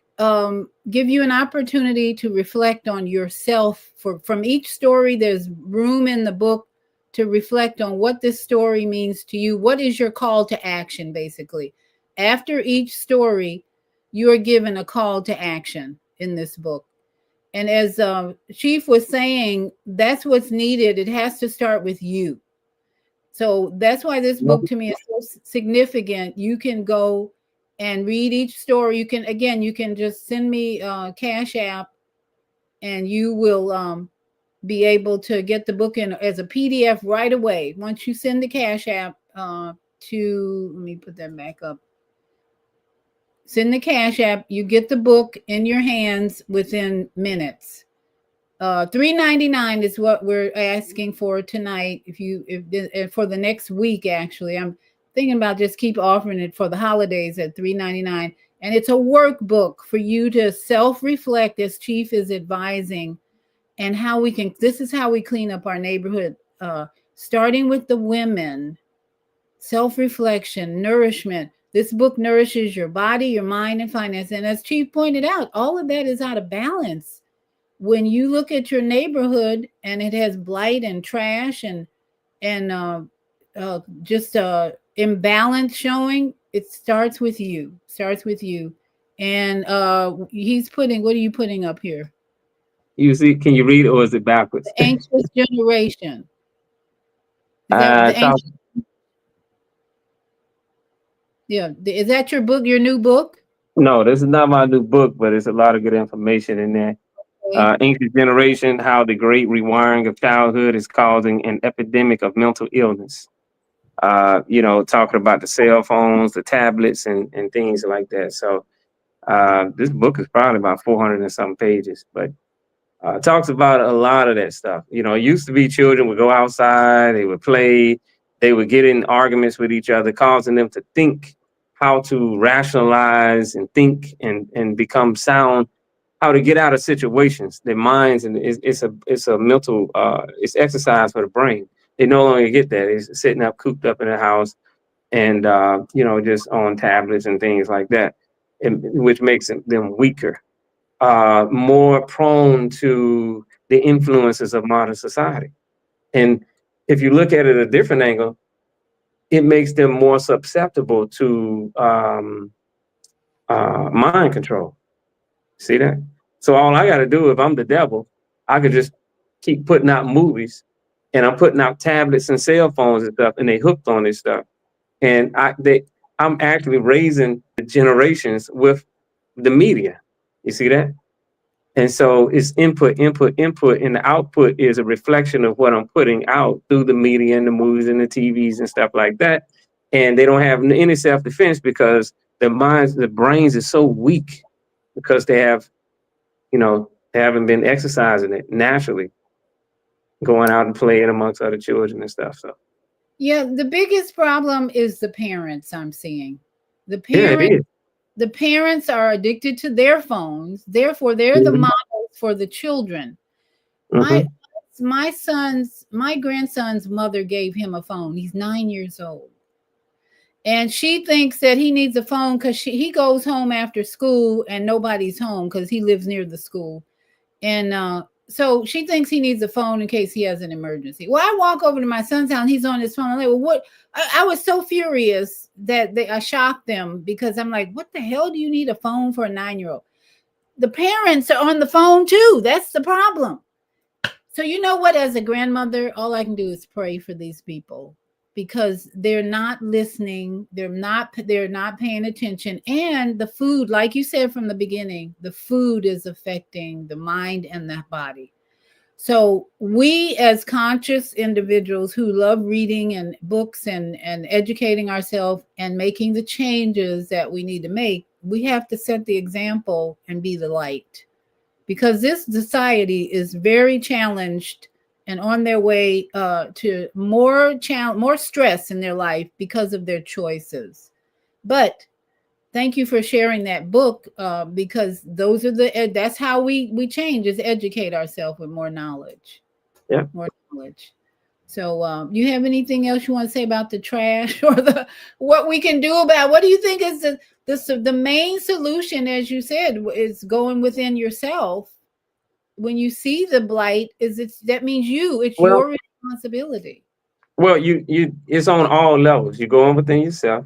give you an opportunity to reflect on yourself. From each story, there's room in the book to reflect on what this story means to you. What is your call to action, basically? after each story, you are given a call to action in this book. And as Chief was saying, that's what's needed. It has to start with you. So that's why this book to me is so significant. You can go and read each story. You can just send me Cash App, and you will be able to get the book in as a PDF right away. Once you send the Cash App to, let me put that back up. Send the Cash App, you get the book in your hands within minutes. $3.99 is what we're asking for tonight. If for the next week, actually, I'm thinking about just keep offering it for the holidays at $3.99. And it's a workbook for you to self-reflect, as Chief is advising, and how we can. This is how we clean up our neighborhood, starting with the women. Self-reflection, nourishment. This book nourishes your body, your mind, and finance. And as Chief pointed out, all of that is out of balance. When you look at your neighborhood and it has blight and trash and just imbalance showing, it starts with you. And he's putting, what are you putting up here? You see, can you read it, or is it backwards? The Anxious Generation. Yeah, is that your book, your new book? No, this is not my new book, but it's a lot of good information in there. Anxious Generation, how the great rewiring of childhood is causing an epidemic of mental illness. Talking about the cell phones, the tablets, and things like that. So this book is probably about 400 and some pages, but talks about a lot of that stuff. It used to be children would go outside, they would play, they would get in arguments with each other, causing them to think how to rationalize and think and become sound, how to get out of situations, their minds, and it's a mental it's exercise for the brain. They no longer get that. It's sitting up, cooped up in the house, and just on tablets and things like that, which makes them weaker, more prone to the influences of modern society. And if you look at it at a different angle, it makes them more susceptible to mind control. See that? So all I got to do, if I'm the devil, I could just keep putting out movies, and I'm putting out tablets and cell phones and stuff, and they hooked on this stuff. And I'm actually raising the generations with the media. You see that? And so it's input, and the output is a reflection of what I'm putting out through the media and the movies and the TVs and stuff like that. And they don't have any self-defense because the brains is so weak because they haven't been exercising it naturally, going out and playing amongst other children and stuff. So yeah, the biggest problem is the parents. I'm seeing the parents are addicted to their phones, therefore they're the models for the children. My grandson's mother gave him a phone. He's 9 years old, and she thinks that he needs a phone because he goes home after school and nobody's home because he lives near the school. And so she thinks he needs a phone in case he has an emergency. Well, I walk over to my son's house and he's on his phone. I'm like, well, what? I was so furious that I shocked them because I'm like, what the hell do you need a phone for a 9-year-old? The parents are on the phone too. That's the problem. So you know what? As a grandmother, all I can do is pray for these people because they're not listening. They're not paying attention. And the food, like you said from the beginning, the food is affecting the mind and the body. So we as conscious individuals who love reading and books and educating ourselves and making the changes that we need to make, we have to set the example and be the light. Because this society is very challenged and on their way to more stress in their life because of their choices. But thank you for sharing that book because that's how we change, is educate ourselves with more knowledge. Yeah. More knowledge. So you have anything else you want to say about the trash or what we can do about, what do you think is the main solution, as you said, is going within yourself. When you see the blight, that means it's your responsibility. Well, you it's on all levels. You go in within yourself.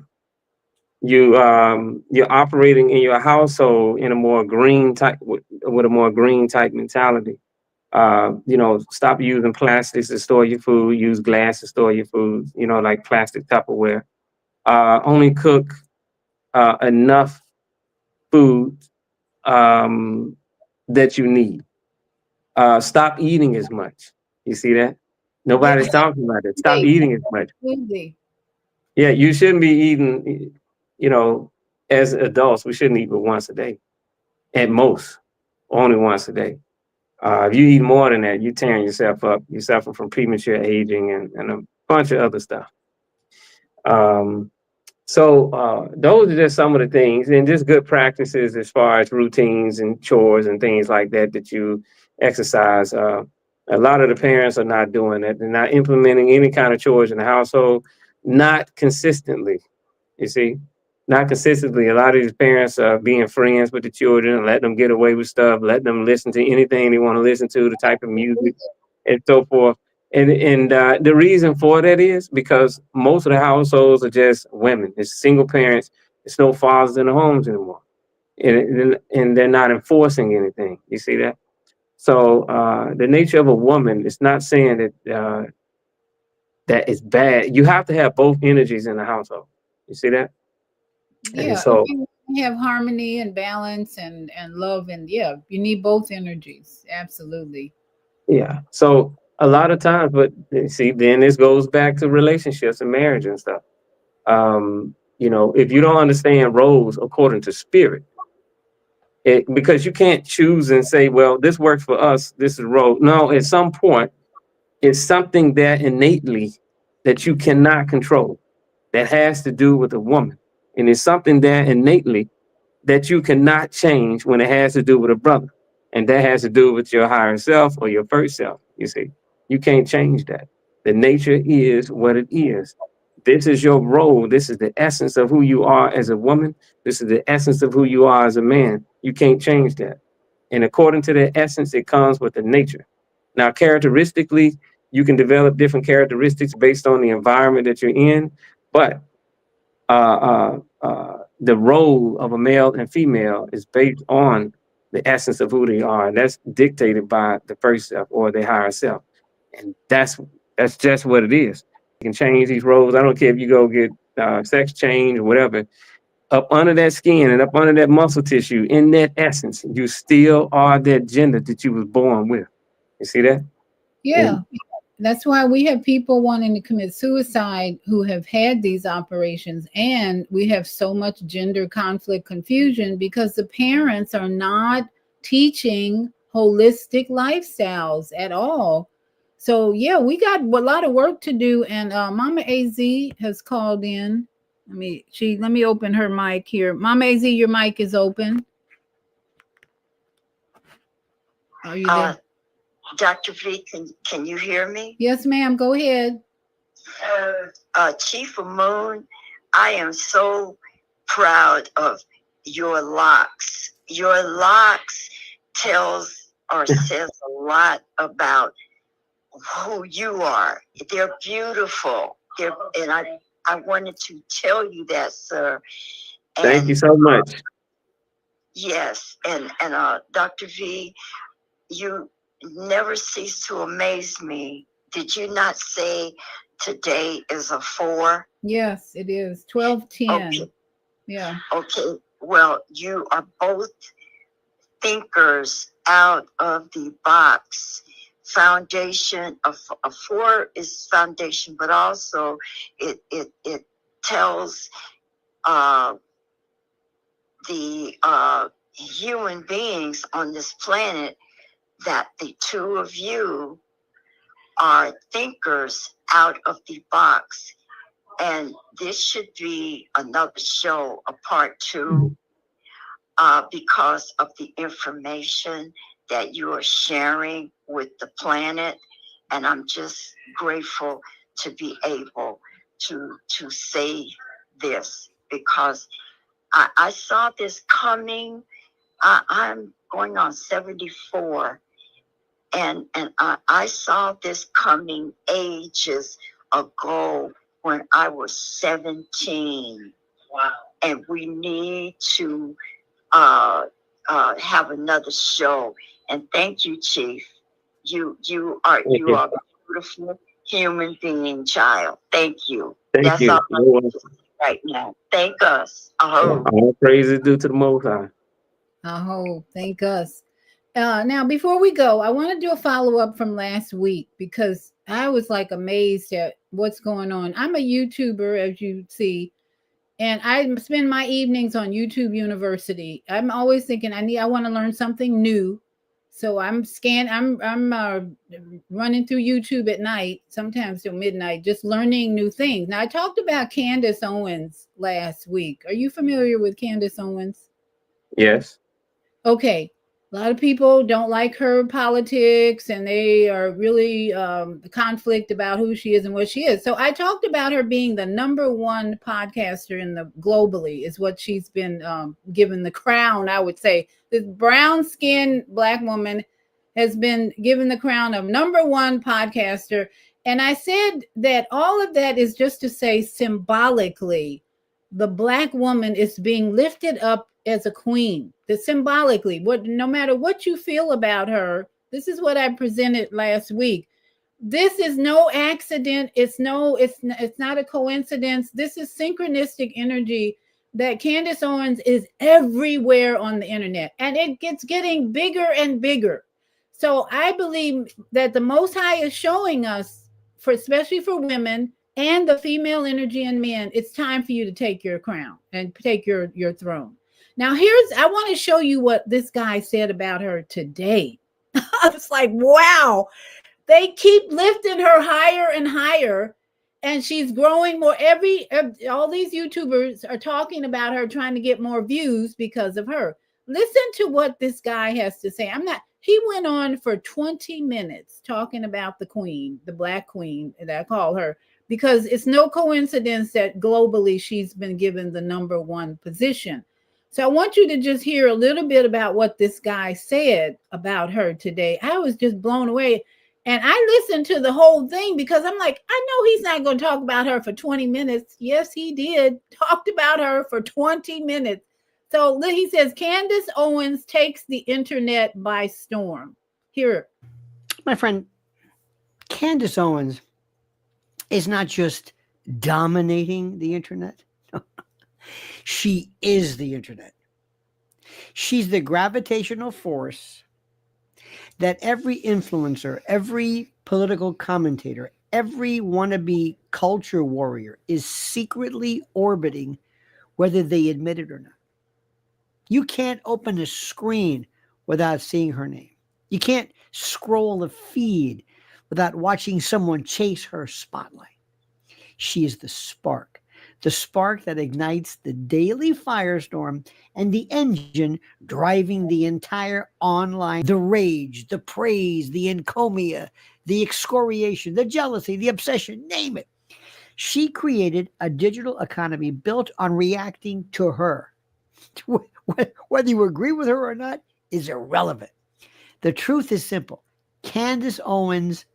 you're operating in your household in a more green type with a more green type mentality. Stop using plastics to store your food. Use glass to store your food. Like plastic Tupperware. Only cook enough food that you need. Stop eating as much. You see that? Nobody's talking about it. Stop eating as much. Absolutely. Yeah, you shouldn't be eating, as adults, we shouldn't eat but once a day. At most, only once a day. If you eat more than that, you're tearing yourself up. You suffer from premature aging and a bunch of other stuff. So those are just some of the things, and just good practices as far as routines and chores and things like that you exercise. A lot of the parents are not doing that. They're not implementing any kind of chores in the household, not consistently. You see, not consistently. A lot of these parents are being friends with the children, letting them get away with stuff, letting them listen to anything they want to listen to, the type of music and so forth. And the reason for that is because most of the households are just women. It's single parents. It's no fathers in the homes anymore, and they're not enforcing anything. You see that? So the nature of a woman is not saying that that is bad. You have to have both energies in the household. You see that? And Yeah, so if you have harmony and balance and love, and yeah, you need both energies. Absolutely. yeah. So a lot of times, but see, then this goes back to relationships and marriage and stuff. If you don't understand roles according to spirit, because you can't choose and say, well, this works for us, this is role. No, at some point, it's something that innately that you cannot control that has to do with a woman. And it's something that innately that you cannot change when it has to do with a brother. And that has to do with your higher self or your first self. You see, you can't change that. The nature is what it is. This is your role. This is the essence of who you are as a woman. This is the essence of who you are as a man. You can't change that. And according to the essence, it comes with the nature. Now, characteristically, you can develop different characteristics based on the environment that you're in, but the role of a male and female is based on the essence of who they are. And that's dictated by the first self or the higher self. And that's just what it is. You can change these roles. I don't care if you go get sex change or whatever. Up under that skin and up under that muscle tissue, in that essence, you still are that gender that you was born with. You see that? Yeah. That's why we have people wanting to commit suicide who have had these operations. And we have so much gender conflict confusion because the parents are not teaching holistic lifestyles at all. So, yeah, we got a lot of work to do. And Mama AZ has called in. Let me open her mic here. Mama AZ, your mic is open. Are you there? Dr. V, can you hear me? Yes, ma'am. Go ahead. Chief of Moon, I am so proud of your locks. Your locks says a lot about who you are. They're beautiful. And I wanted to tell you that, sir. Thank you so much. Yes, and Dr. V, you never cease to amaze me. Did you not say today is a 4? Yes, it is 12:10. Okay. Yeah. Okay. Well, you are both thinkers out of the box. Foundation of a 4 is foundation, but also it tells the human beings on this planet that the two of you are thinkers out of the box. And this should be another show, a part 2, because of the information that you are sharing with the planet. And I'm just grateful to be able to say this, because I saw this coming. I'm going on 74. And I saw this coming ages ago when I was 17. Wow. and we need to have another show. And thank you, Chief. You are a beautiful human being, child. Thank you. Thank That's you. all I want to say right now. Thank us. All praise is due to the Most High. Oh, thank us. Now, before we go, I want to do a follow up from last week because I was like amazed at what's going on. I'm a YouTuber, as you see, and I spend my evenings on YouTube University. I'm always thinking I want to learn something new. So I'm running through YouTube at night, sometimes till midnight, just learning new things. Now, I talked about Candace Owens last week. Are you familiar with Candace Owens? Yes. Okay. A lot of people don't like her politics and they are really conflict about who she is and what she is. So I talked about her being the #1 podcaster in the globally is what she's been given the crown. I would say this brown skinned Black woman has been given the crown of #1 podcaster. And I said that all of that is just to say symbolically, the Black woman is being lifted up as a queen. That symbolically, no matter what you feel about her, this is what I presented last week. This is no accident. It's not a coincidence. This is synchronistic energy that Candace Owens is everywhere on the internet, and it gets getting bigger and bigger. So I believe that the Most High is showing us, especially for women and the female energy in men, it's time for you to take your crown and take your throne. Now, I want to show you what this guy said about her today. I was like, wow, they keep lifting her higher and higher, and she's growing more. All these YouTubers are talking about her, trying to get more views because of her. Listen to what this guy has to say. He went on for 20 minutes talking about the queen, the Black queen that I call her, because it's no coincidence that globally she's been given the #1 position. So I want you to just hear a little bit about what this guy said about her today. I was just blown away. And I listened to the whole thing because I'm like, I know he's not going to talk about her for 20 minutes. Yes, he did. Talked about her for 20 minutes. So he says, Candace Owens takes the internet by storm. Here. My friend, Candace Owens is not just dominating the internet. She is the internet. She's the gravitational force that every influencer, every political commentator, every wannabe culture warrior is secretly orbiting, whether they admit it or not. You can't open a screen without seeing her name. You can't scroll a feed without watching someone chase her spotlight. She is the spark that ignites the daily firestorm and the engine driving the entire online, the rage, the praise, the encomia, the excoriation, the jealousy, the obsession, name it. She created a digital economy built on reacting to her. Whether you agree with her or not is irrelevant. The truth is simple. Candace Owens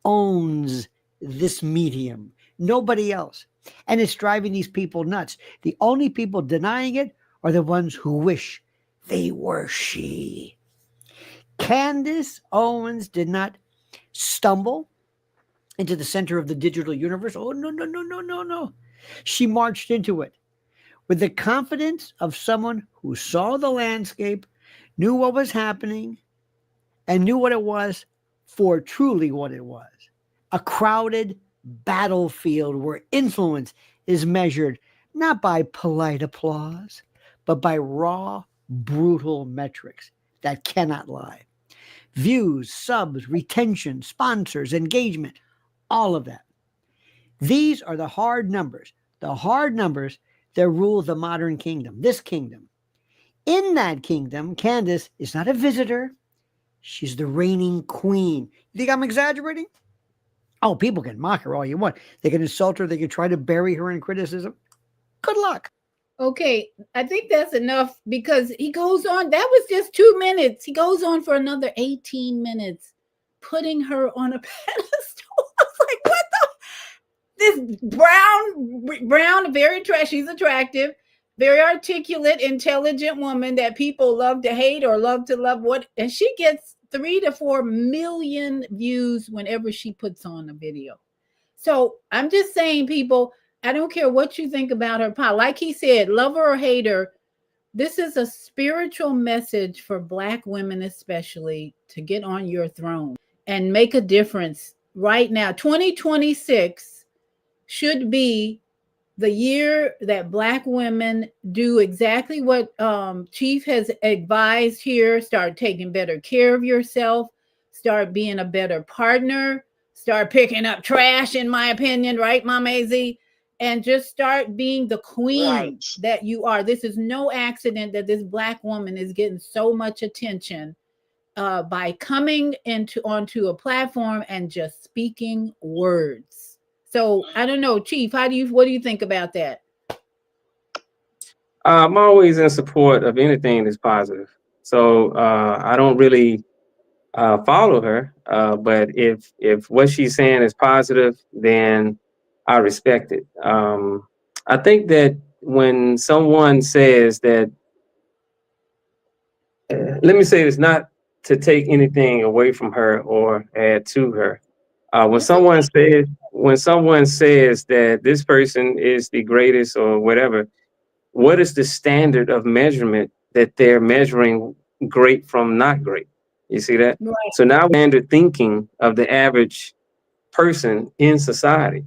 owns this medium. Nobody else. And it's driving these people nuts. The only people denying it are the ones who wish they were she. Candace Owens did not stumble into the center of the digital universe. Oh, no. She marched into it with the confidence of someone who saw the landscape, knew what was happening, and knew what it was for truly what it was. A crowded battlefield where influence is measured not by polite applause, but by raw, brutal metrics that cannot lie. Views, subs, retention, sponsors, engagement, all of that. These are the hard numbers that rule the modern kingdom, this kingdom. In that kingdom, Candace is not a visitor. She's the reigning queen. You think I'm exaggerating? Oh, people can mock her all you want. They can insult her. They can try to bury her in criticism. Good luck. Okay, I think that's enough because he goes on. That was just 2 minutes. He goes on for another 18 minutes, putting her on a pedestal. I was like, what the? This brown, very attractive. She's attractive. very articulate, intelligent woman that people love to hate or love to love. What, and she gets 3 to 4 million views whenever she puts on a video. So I'm just saying, people, I don't care what you think about her. Like he said, love her or hate her, this is a spiritual message for Black women, especially, to get on your throne and make a difference right now. 2026 should be the year that Black women do exactly what Chief has advised here. Start taking better care of yourself, start being a better partner, start picking up trash, in my opinion, right, Mama AZ? And just start being the queen that you are. This is no accident that this Black woman is getting so much attention by coming onto a platform and just speaking words. So I don't know, Chief, what do you think about that? I'm always in support of anything that's positive. So I don't really follow her, but if what she's saying is positive, then I respect it. I think that when someone says that, let me say this, not to take anything away from her or add to her. When someone says that this person is the greatest or whatever, what is the standard of measurement that they're measuring great from not great? You see that? Right. So now standard thinking of the average person in society.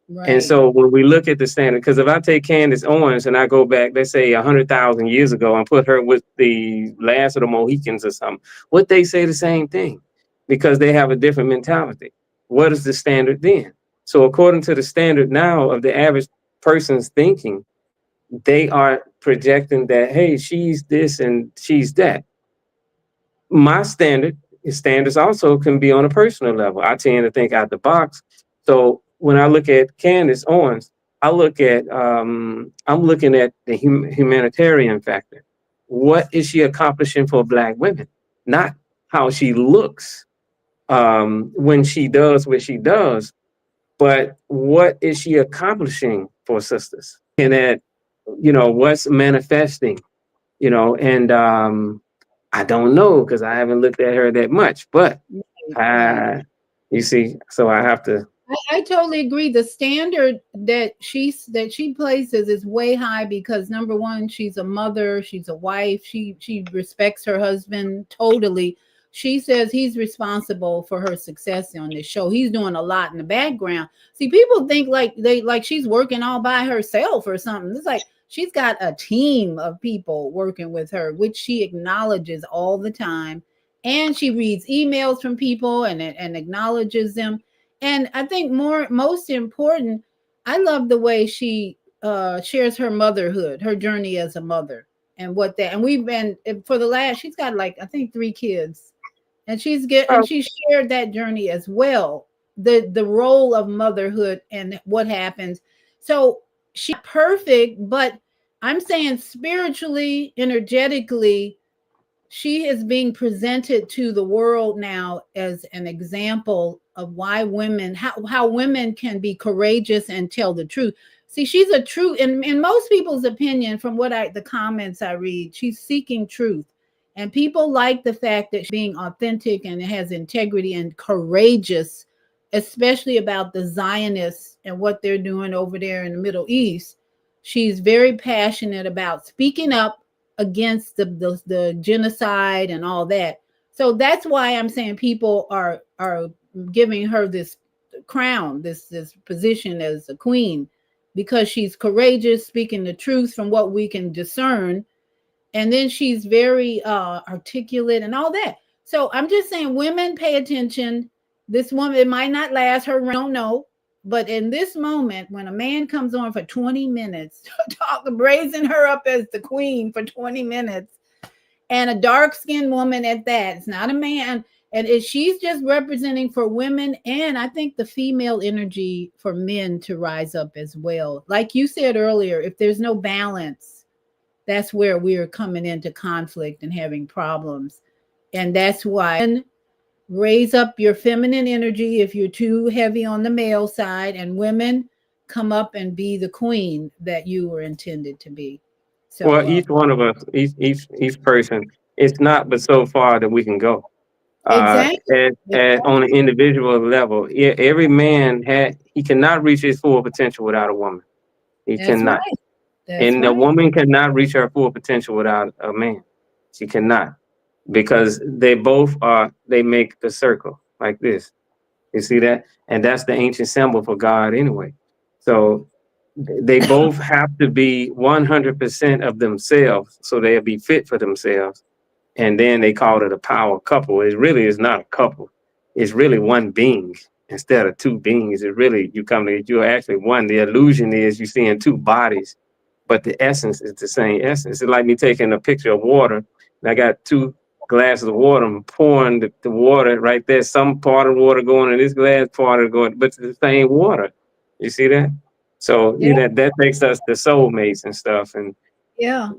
Right. And so when we look at the standard, because if I take Candace Owens and I go back, let's say 100,000 years ago, and put her with the last of the Mohicans or something, would they say the same thing? Because they have a different mentality. What is the standard then? So according to the standard now of the average person's thinking, they are projecting that, hey, she's this and she's that. My standards also can be on a personal level. I tend to think out the box. So when I look at Candace Owens, I'm looking at the humanitarian factor. What is she accomplishing for Black women? Not how she looks when she does what she does, but what is she accomplishing for sisters? And that, what's manifesting, and I don't know because I haven't looked at her that much, but you see, so I have to. I totally agree. The standard that she places is way high because, number one, she's a mother, she's a wife, she respects her husband totally. She says he's responsible for her success on this show. He's doing a lot in the background. See, people think like she's working all by herself or something. It's like she's got a team of people working with her, which she acknowledges all the time. And she reads emails from people and acknowledges them. And I think most important, I love the way she shares her motherhood, her journey as a mother, and and we've been for the last. She's got I think 3 kids, and she shared that journey as well, the role of motherhood and what happens. So she's perfect, but I'm saying spiritually, energetically, she is being presented to the world now as an example of why how women can be courageous and tell the truth. See, she's a true, in most people's opinion, from the comments I read, she's seeking truth. And people like the fact that she's being authentic and has integrity and courageous, especially about the Zionists and what they're doing over there in the Middle East. She's very passionate about speaking up against the genocide and all that. So that's why I'm saying people are giving her this crown, this position as a queen, because she's courageous, speaking the truth from what we can discern. And then she's very articulate and all that. So I'm just saying, women, pay attention. This woman, it might not last her, I don't know. But in this moment, when a man comes on for 20 minutes, raising her up as the queen for 20 minutes, and a dark-skinned woman at that, it's not a man, and she's just representing for women, and I think the female energy for men to rise up as well. Like you said earlier, if there's no balance, that's where we're coming into conflict and having problems. And that's why raise up your feminine energy if you're too heavy on the male side, and women, come up and be the queen that you were intended to be. So Well, each one of us, each person, it's not but so far that we can go. exactly. On an individual level, every man he cannot reach his full potential without a woman. He That's cannot. right. That's And a right. woman cannot reach her full potential without a man. She cannot, because they make the circle like this. You see that? And that's the ancient symbol for God anyway. So they both have to be 100% of themselves so they'll be fit for themselves. And then they call it a power couple. It really is not a couple. It's really one being instead of two beings. It really, you're actually one. The illusion is you're seeing two bodies, but the essence is the same essence. It's like me taking a picture of water, and I got two glasses of water. I'm pouring the water right there. Some part of the water going in this glass, part of it going, but it's the same water. You see that? So Yeah. that makes us the soulmates and stuff. And Yeah.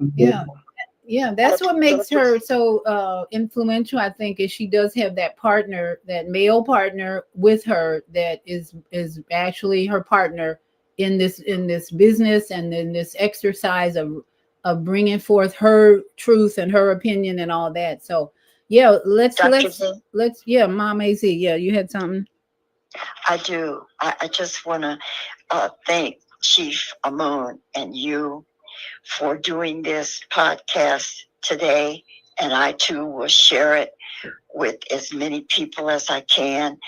Yeah, that's what makes her so influential, I think, is she does have that partner, that male partner with her that is actually her partner in this business and in this exercise of bringing forth her truth and her opinion and all that. So yeah, let's yeah, Mom AZ, yeah, you had something. I do. I just want to thank Chief Amun and you for doing this podcast today. And I too will share it with as many people as I can.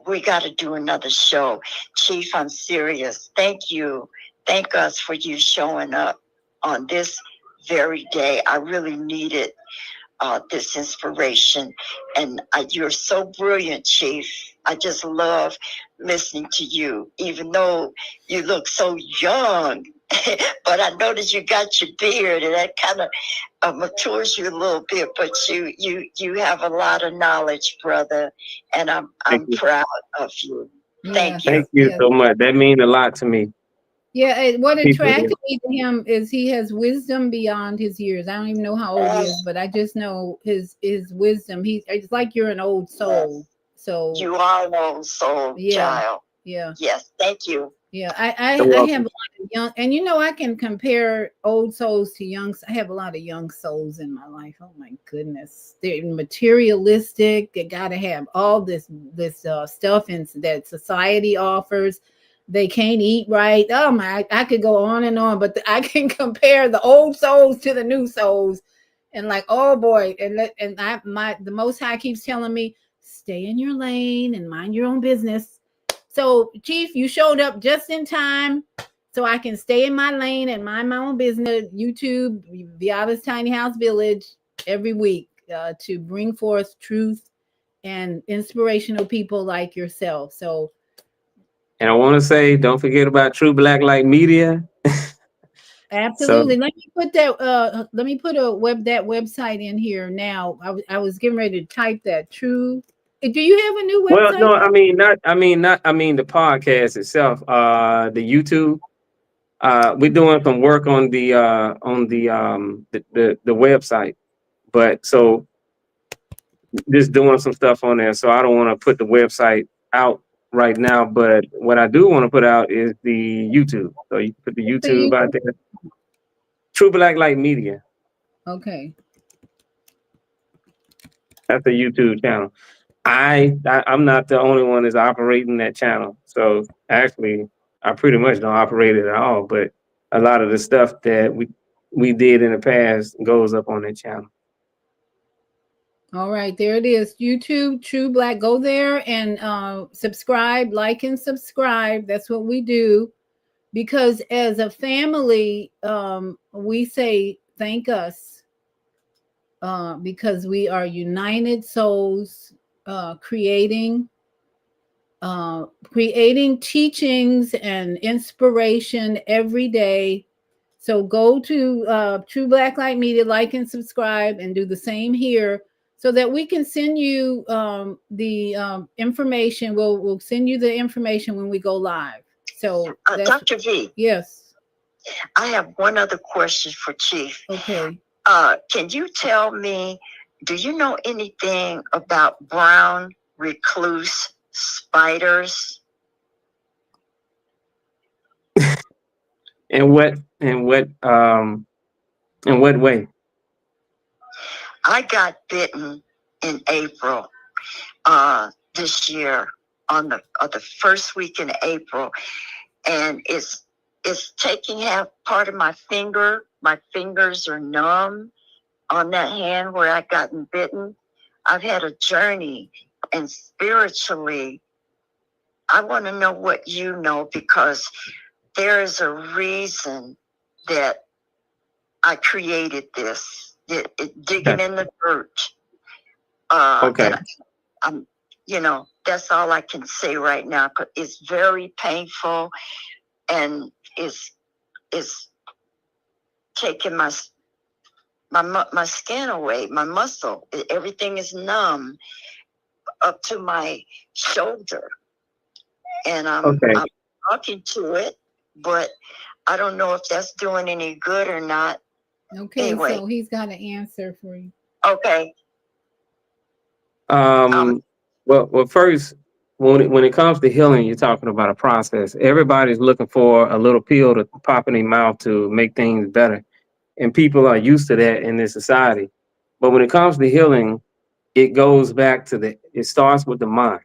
We got to do another show. Chief, I'm serious. Thank you. Thank us for you showing up on this very day. I really needed this inspiration. And you're so brilliant, Chief. I just love listening to you, even though you look so young. But I noticed you got your beard, and that kind of matures you a little bit. But you have a lot of knowledge, brother, and I'm proud of you. Thank you. Thank you so much. That means a lot to me. Yeah, what attracted me to him is he has wisdom beyond his years. I don't even know how old he is, but I just know his wisdom. It's like you're an old soul. So you are an old soul, child. Yeah. Yes. Thank you. Yeah, I have a lot of young, and I can compare old souls to young. I have a lot of young souls in my life. Oh my goodness, they're materialistic. They got to have all this stuff that society offers. They can't eat right. Oh my, I could go on and on, but I can compare the old souls to the new souls, and like, oh boy, the Most High keeps telling me, stay in your lane and mind your own business. So, Chief, you showed up just in time so I can stay in my lane and mind my own business. YouTube, Viava's Tiny House Village, every week to bring forth truth and inspirational people like yourself. So, and I want to say, don't forget about True Black Light Media. Absolutely. Let me put that. Let me put that website in here now. I was getting ready to type that. True. Do you have a new website? Well, no, I mean the podcast itself. The YouTube. We're doing some work on the website, but so just doing some stuff on there. So I don't want to put the website out right now, but what I do want to put out is the YouTube. So you put the YouTube out there. True Black Light Media. Okay. That's a YouTube channel. I'm not the only one that's operating that channel. So actually, I pretty much don't operate it at all. But a lot of the stuff that we did in the past goes up on that channel. All right, there it is. YouTube, True Black. Go there and subscribe, like and subscribe. That's what we do. Because as a family, we say thank us because we are united souls. Creating teachings and inspiration every day. So go to True Black Light Media, like and subscribe, and do the same here, so that we can send you the information. We'll send you the information when we go live. So, Dr. V. Yes. I have one other question for Chief. Okay. Can you tell me, do you know anything about brown recluse spiders? In what way? I got bitten in April this year on the first week in April, and it's taking half part of my finger. My fingers are numb on that hand where I gotten bitten. I've had a journey, and spiritually, I want to know what you know, because there is a reason that I created this. Digging in the dirt. Okay. And I'm, that's all I can say right now. 'Cause it's very painful, and it's taking my skin away, my muscle. Everything is numb up to my shoulder, and I'm talking to it, but I don't know if that's doing any good or not. Okay, Anyway. so he's got an answer for you. Okay. Well, first, when it comes to healing, you're talking about a process. Everybody's looking for a little pill to pop in their mouth to make things better, and people are used to that in this society. But when it comes to healing, it goes back to it starts with the mind,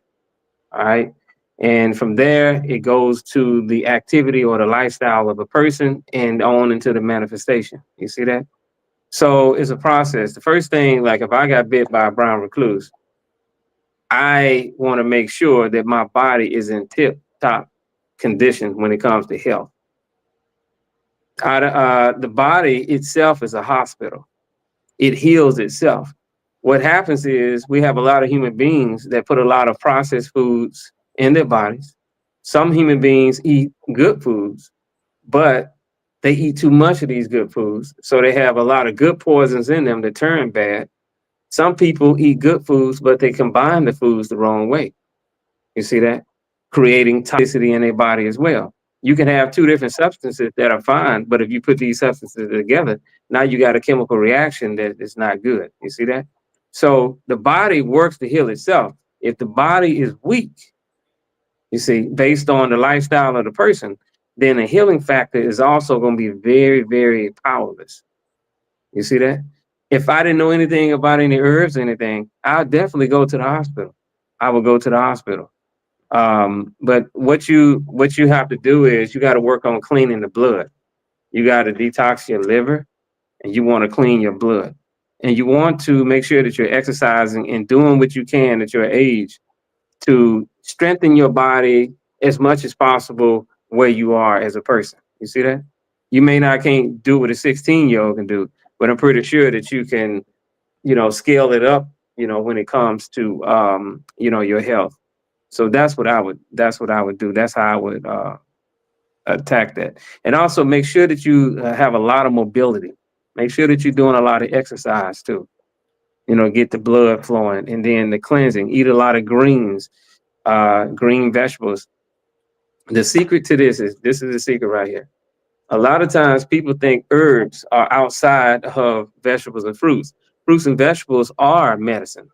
all right? And from there, it goes to the activity or the lifestyle of a person and on into the manifestation. You see that? So it's a process. The first thing, like if I got bit by a brown recluse, I want to make sure that my body is in tip-top condition when it comes to health. The body itself is a hospital. It heals itself. What happens is we have a lot of human beings that put a lot of processed foods in their bodies. Some human beings eat good foods, but they eat too much of these good foods. So they have a lot of good poisons in them that turn bad. Some people eat good foods, but they combine the foods the wrong way. You see that? Creating toxicity in their body as well. You can have two different substances that are fine, but if you put these substances together, now you got a chemical reaction that is not good. You see that? So the body works to heal itself. If the body is weak, you see, based on the lifestyle of the person, then the healing factor is also going to be very, very powerless. You see that? If I didn't know anything about any herbs or anything, I'd definitely go to the hospital. I would go to the hospital. But what you have to do is you got to work on cleaning the blood. You got to detox your liver, and you want to clean your blood. And you want to make sure that you're exercising and doing what you can at your age to strengthen your body as much as possible where you are as a person. You see that? You may not can't do what a 16-year-old can do, but I'm pretty sure that you can, scale it up, when it comes to, your health. So that's what I would do. That's how I would attack that. And also make sure that you have a lot of mobility. Make sure that you're doing a lot of exercise too. Get the blood flowing, and then the cleansing. Eat a lot of greens, green vegetables. The secret to this is the secret right here. A lot of times people think herbs are outside of vegetables and fruits. Fruits and vegetables are medicine.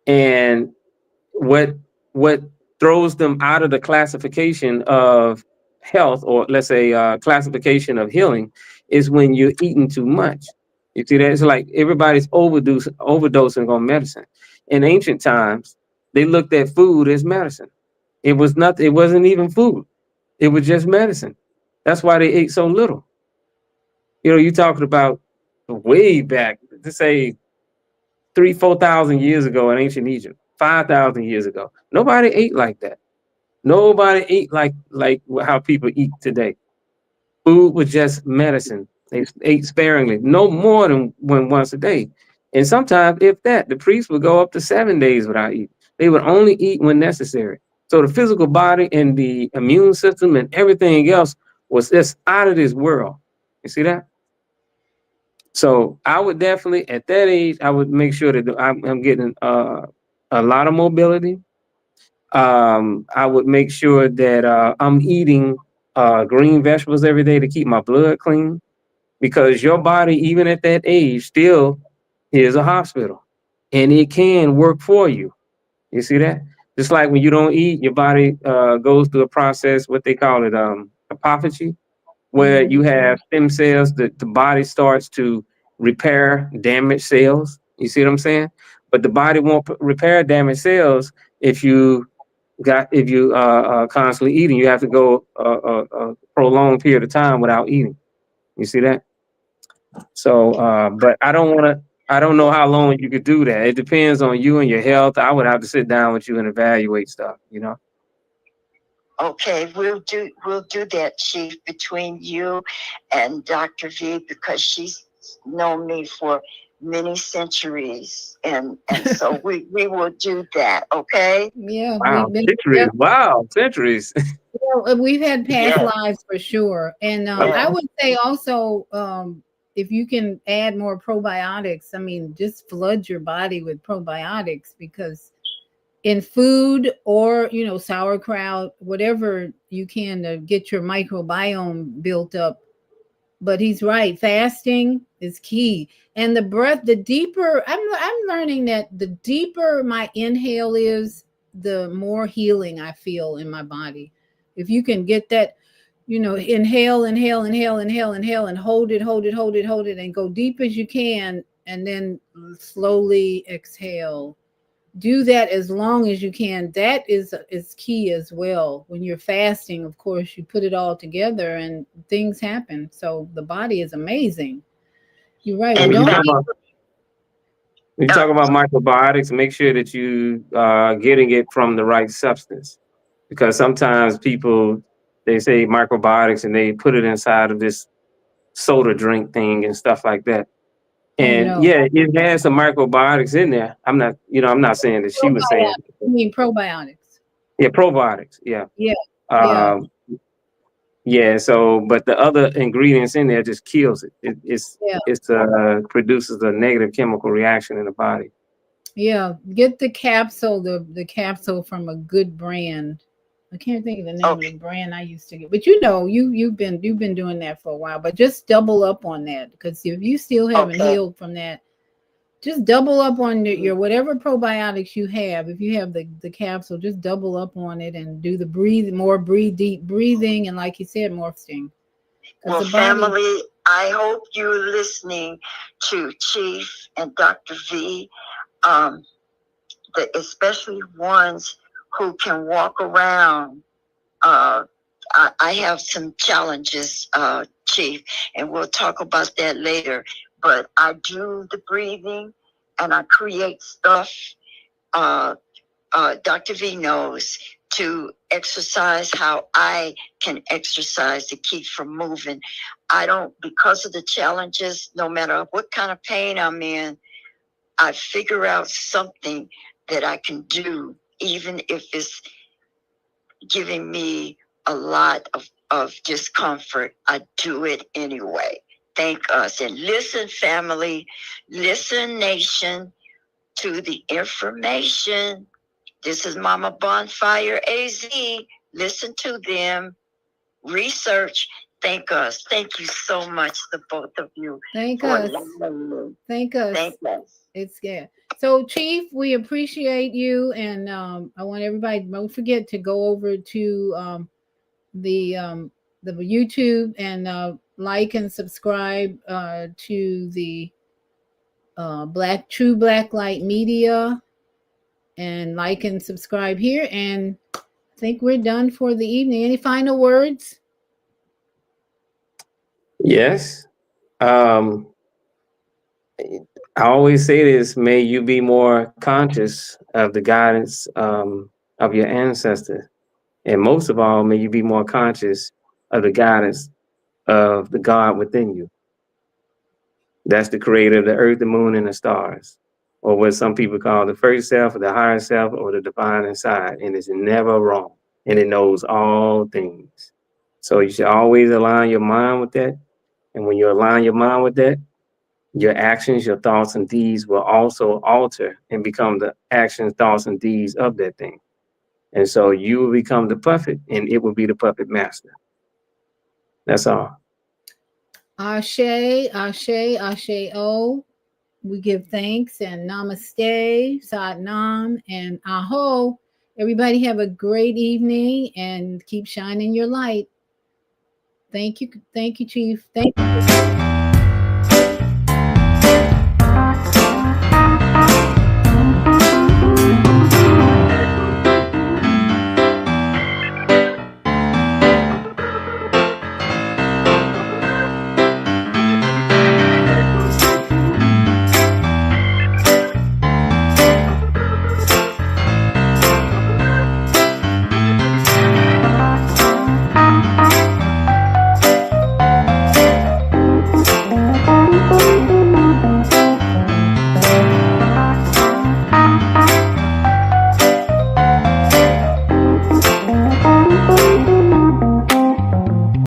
And what throws them out of the classification of health, or let's say classification of healing, is when you're eating too much. You see that? It's like everybody's overdosing on medicine. In ancient times, they looked at food as medicine. It was nothing. It wasn't even food. It was just medicine. That's why they ate so little. You're talking about way back, to say 3,000-4,000 years ago in ancient Egypt, 5,000 years ago. Nobody ate like that. Nobody ate like how people eat today. Food was just medicine. They ate sparingly, no more than once a day. And sometimes, if that, the priest would go up to 7 days without eating. They would only eat when necessary. So the physical body and the immune system and everything else was just out of this world. You see that? So I would definitely, at that age, I would make sure that I'm getting a lot of mobility. I would make sure that I'm eating green vegetables every day to keep my blood clean, because your body, even at that age, still is a hospital, and it can work for you. You see that? Just like when you don't eat, your body goes through a process, what they call it, apophagy. where you have stem cells that the body starts to repair damaged cells. You see what I'm saying? But the body won't repair damaged cells if you constantly eating. You have to go a prolonged period of time without eating. You see that? So, but I don't know how long you could do that. It depends on you and your health. I would have to sit down with you and evaluate stuff, you know? Okay, we'll do that, Chief, between you and Dr. V, because she's known me for many centuries, and so we will do that. Okay. Yeah, Wow, we've been centuries. Wow, centuries. we've had past Yes. lives for sure. And Yes. I would say also, if you can add more probiotics, I mean, just flood your body with probiotics, because in food or, you know, sauerkraut, whatever you can to get your microbiome built up. But he's right, fasting is key. And the breath, the deeper, I'm learning that the deeper my inhale is, the more healing I feel in my body. If you can get that, you know, inhale, and hold it, and go deep as you can, and then slowly exhale. Do that as long as you can. That is key as well. When you're fasting, of course, you put it all together and things happen. So the body is amazing. You're right. And We When you don't talk about microbiotics, make sure that you are getting it from the right substance, because sometimes people, they say microbiotics and they put it inside of this soda drink thing and stuff like that. And no. yeah, it has some microbiotics in there. I'm not saying that she was saying. I mean probiotics. Yeah, probiotics. Yeah. Yeah. Yeah. So, but the other ingredients in there just kills it. It's produces a negative chemical reaction in the body. Yeah. Get the capsule, the capsule from a good brand. I can't think of the name of the brand I used to get, but you know, you've been doing that for a while. But just double up on that, because if you still haven't healed from that, just double up on your whatever probiotics you have. If you have the capsule, just double up on it and do the deep breathing, and like you said, more sting. Well, family, I hope you're listening to Chief and Dr. V, especially ones who can walk around. I have some challenges, Chief, and we'll talk about that later. But I do the breathing and I create stuff. Dr. V knows to exercise how I can exercise to keep from moving. I don't, because of the challenges, no matter what kind of pain I'm in, I figure out something that I can do, even if it's giving me a lot of discomfort. I do it anyway. Thank us. And listen, family, listen, nation, to the information. This is Mama Bonfire AZ. Listen to them. Research. Thank us. Thank you so much, the both of you. Thank us. Thank us. Thank us. It's So, Chief, we appreciate you, and I want everybody, don't forget to go over to the YouTube and like and subscribe to the True Black Light Media, and like and subscribe here. And I think we're done for the evening. Any final words? Yes. I always say this: may you be more conscious of the guidance of your ancestors, and most of all, may you be more conscious of the guidance of the God within you. That's the creator of the earth, the moon, and the stars, or what some people call the first self, or the higher self, or the divine inside. And it's never wrong, and it knows all things. So you should always align your mind with that. And when you align your mind with that, your actions, your thoughts, and deeds will also alter and become the actions, thoughts, and deeds of that thing. And so you will become the puppet, and it will be the puppet master. That's all. Ashe, Ashe, Ashe O. We give thanks, and namaste, Sat Nam, and Aho. Everybody have a great evening and keep shining your light. Thank you, Chief. Thank you.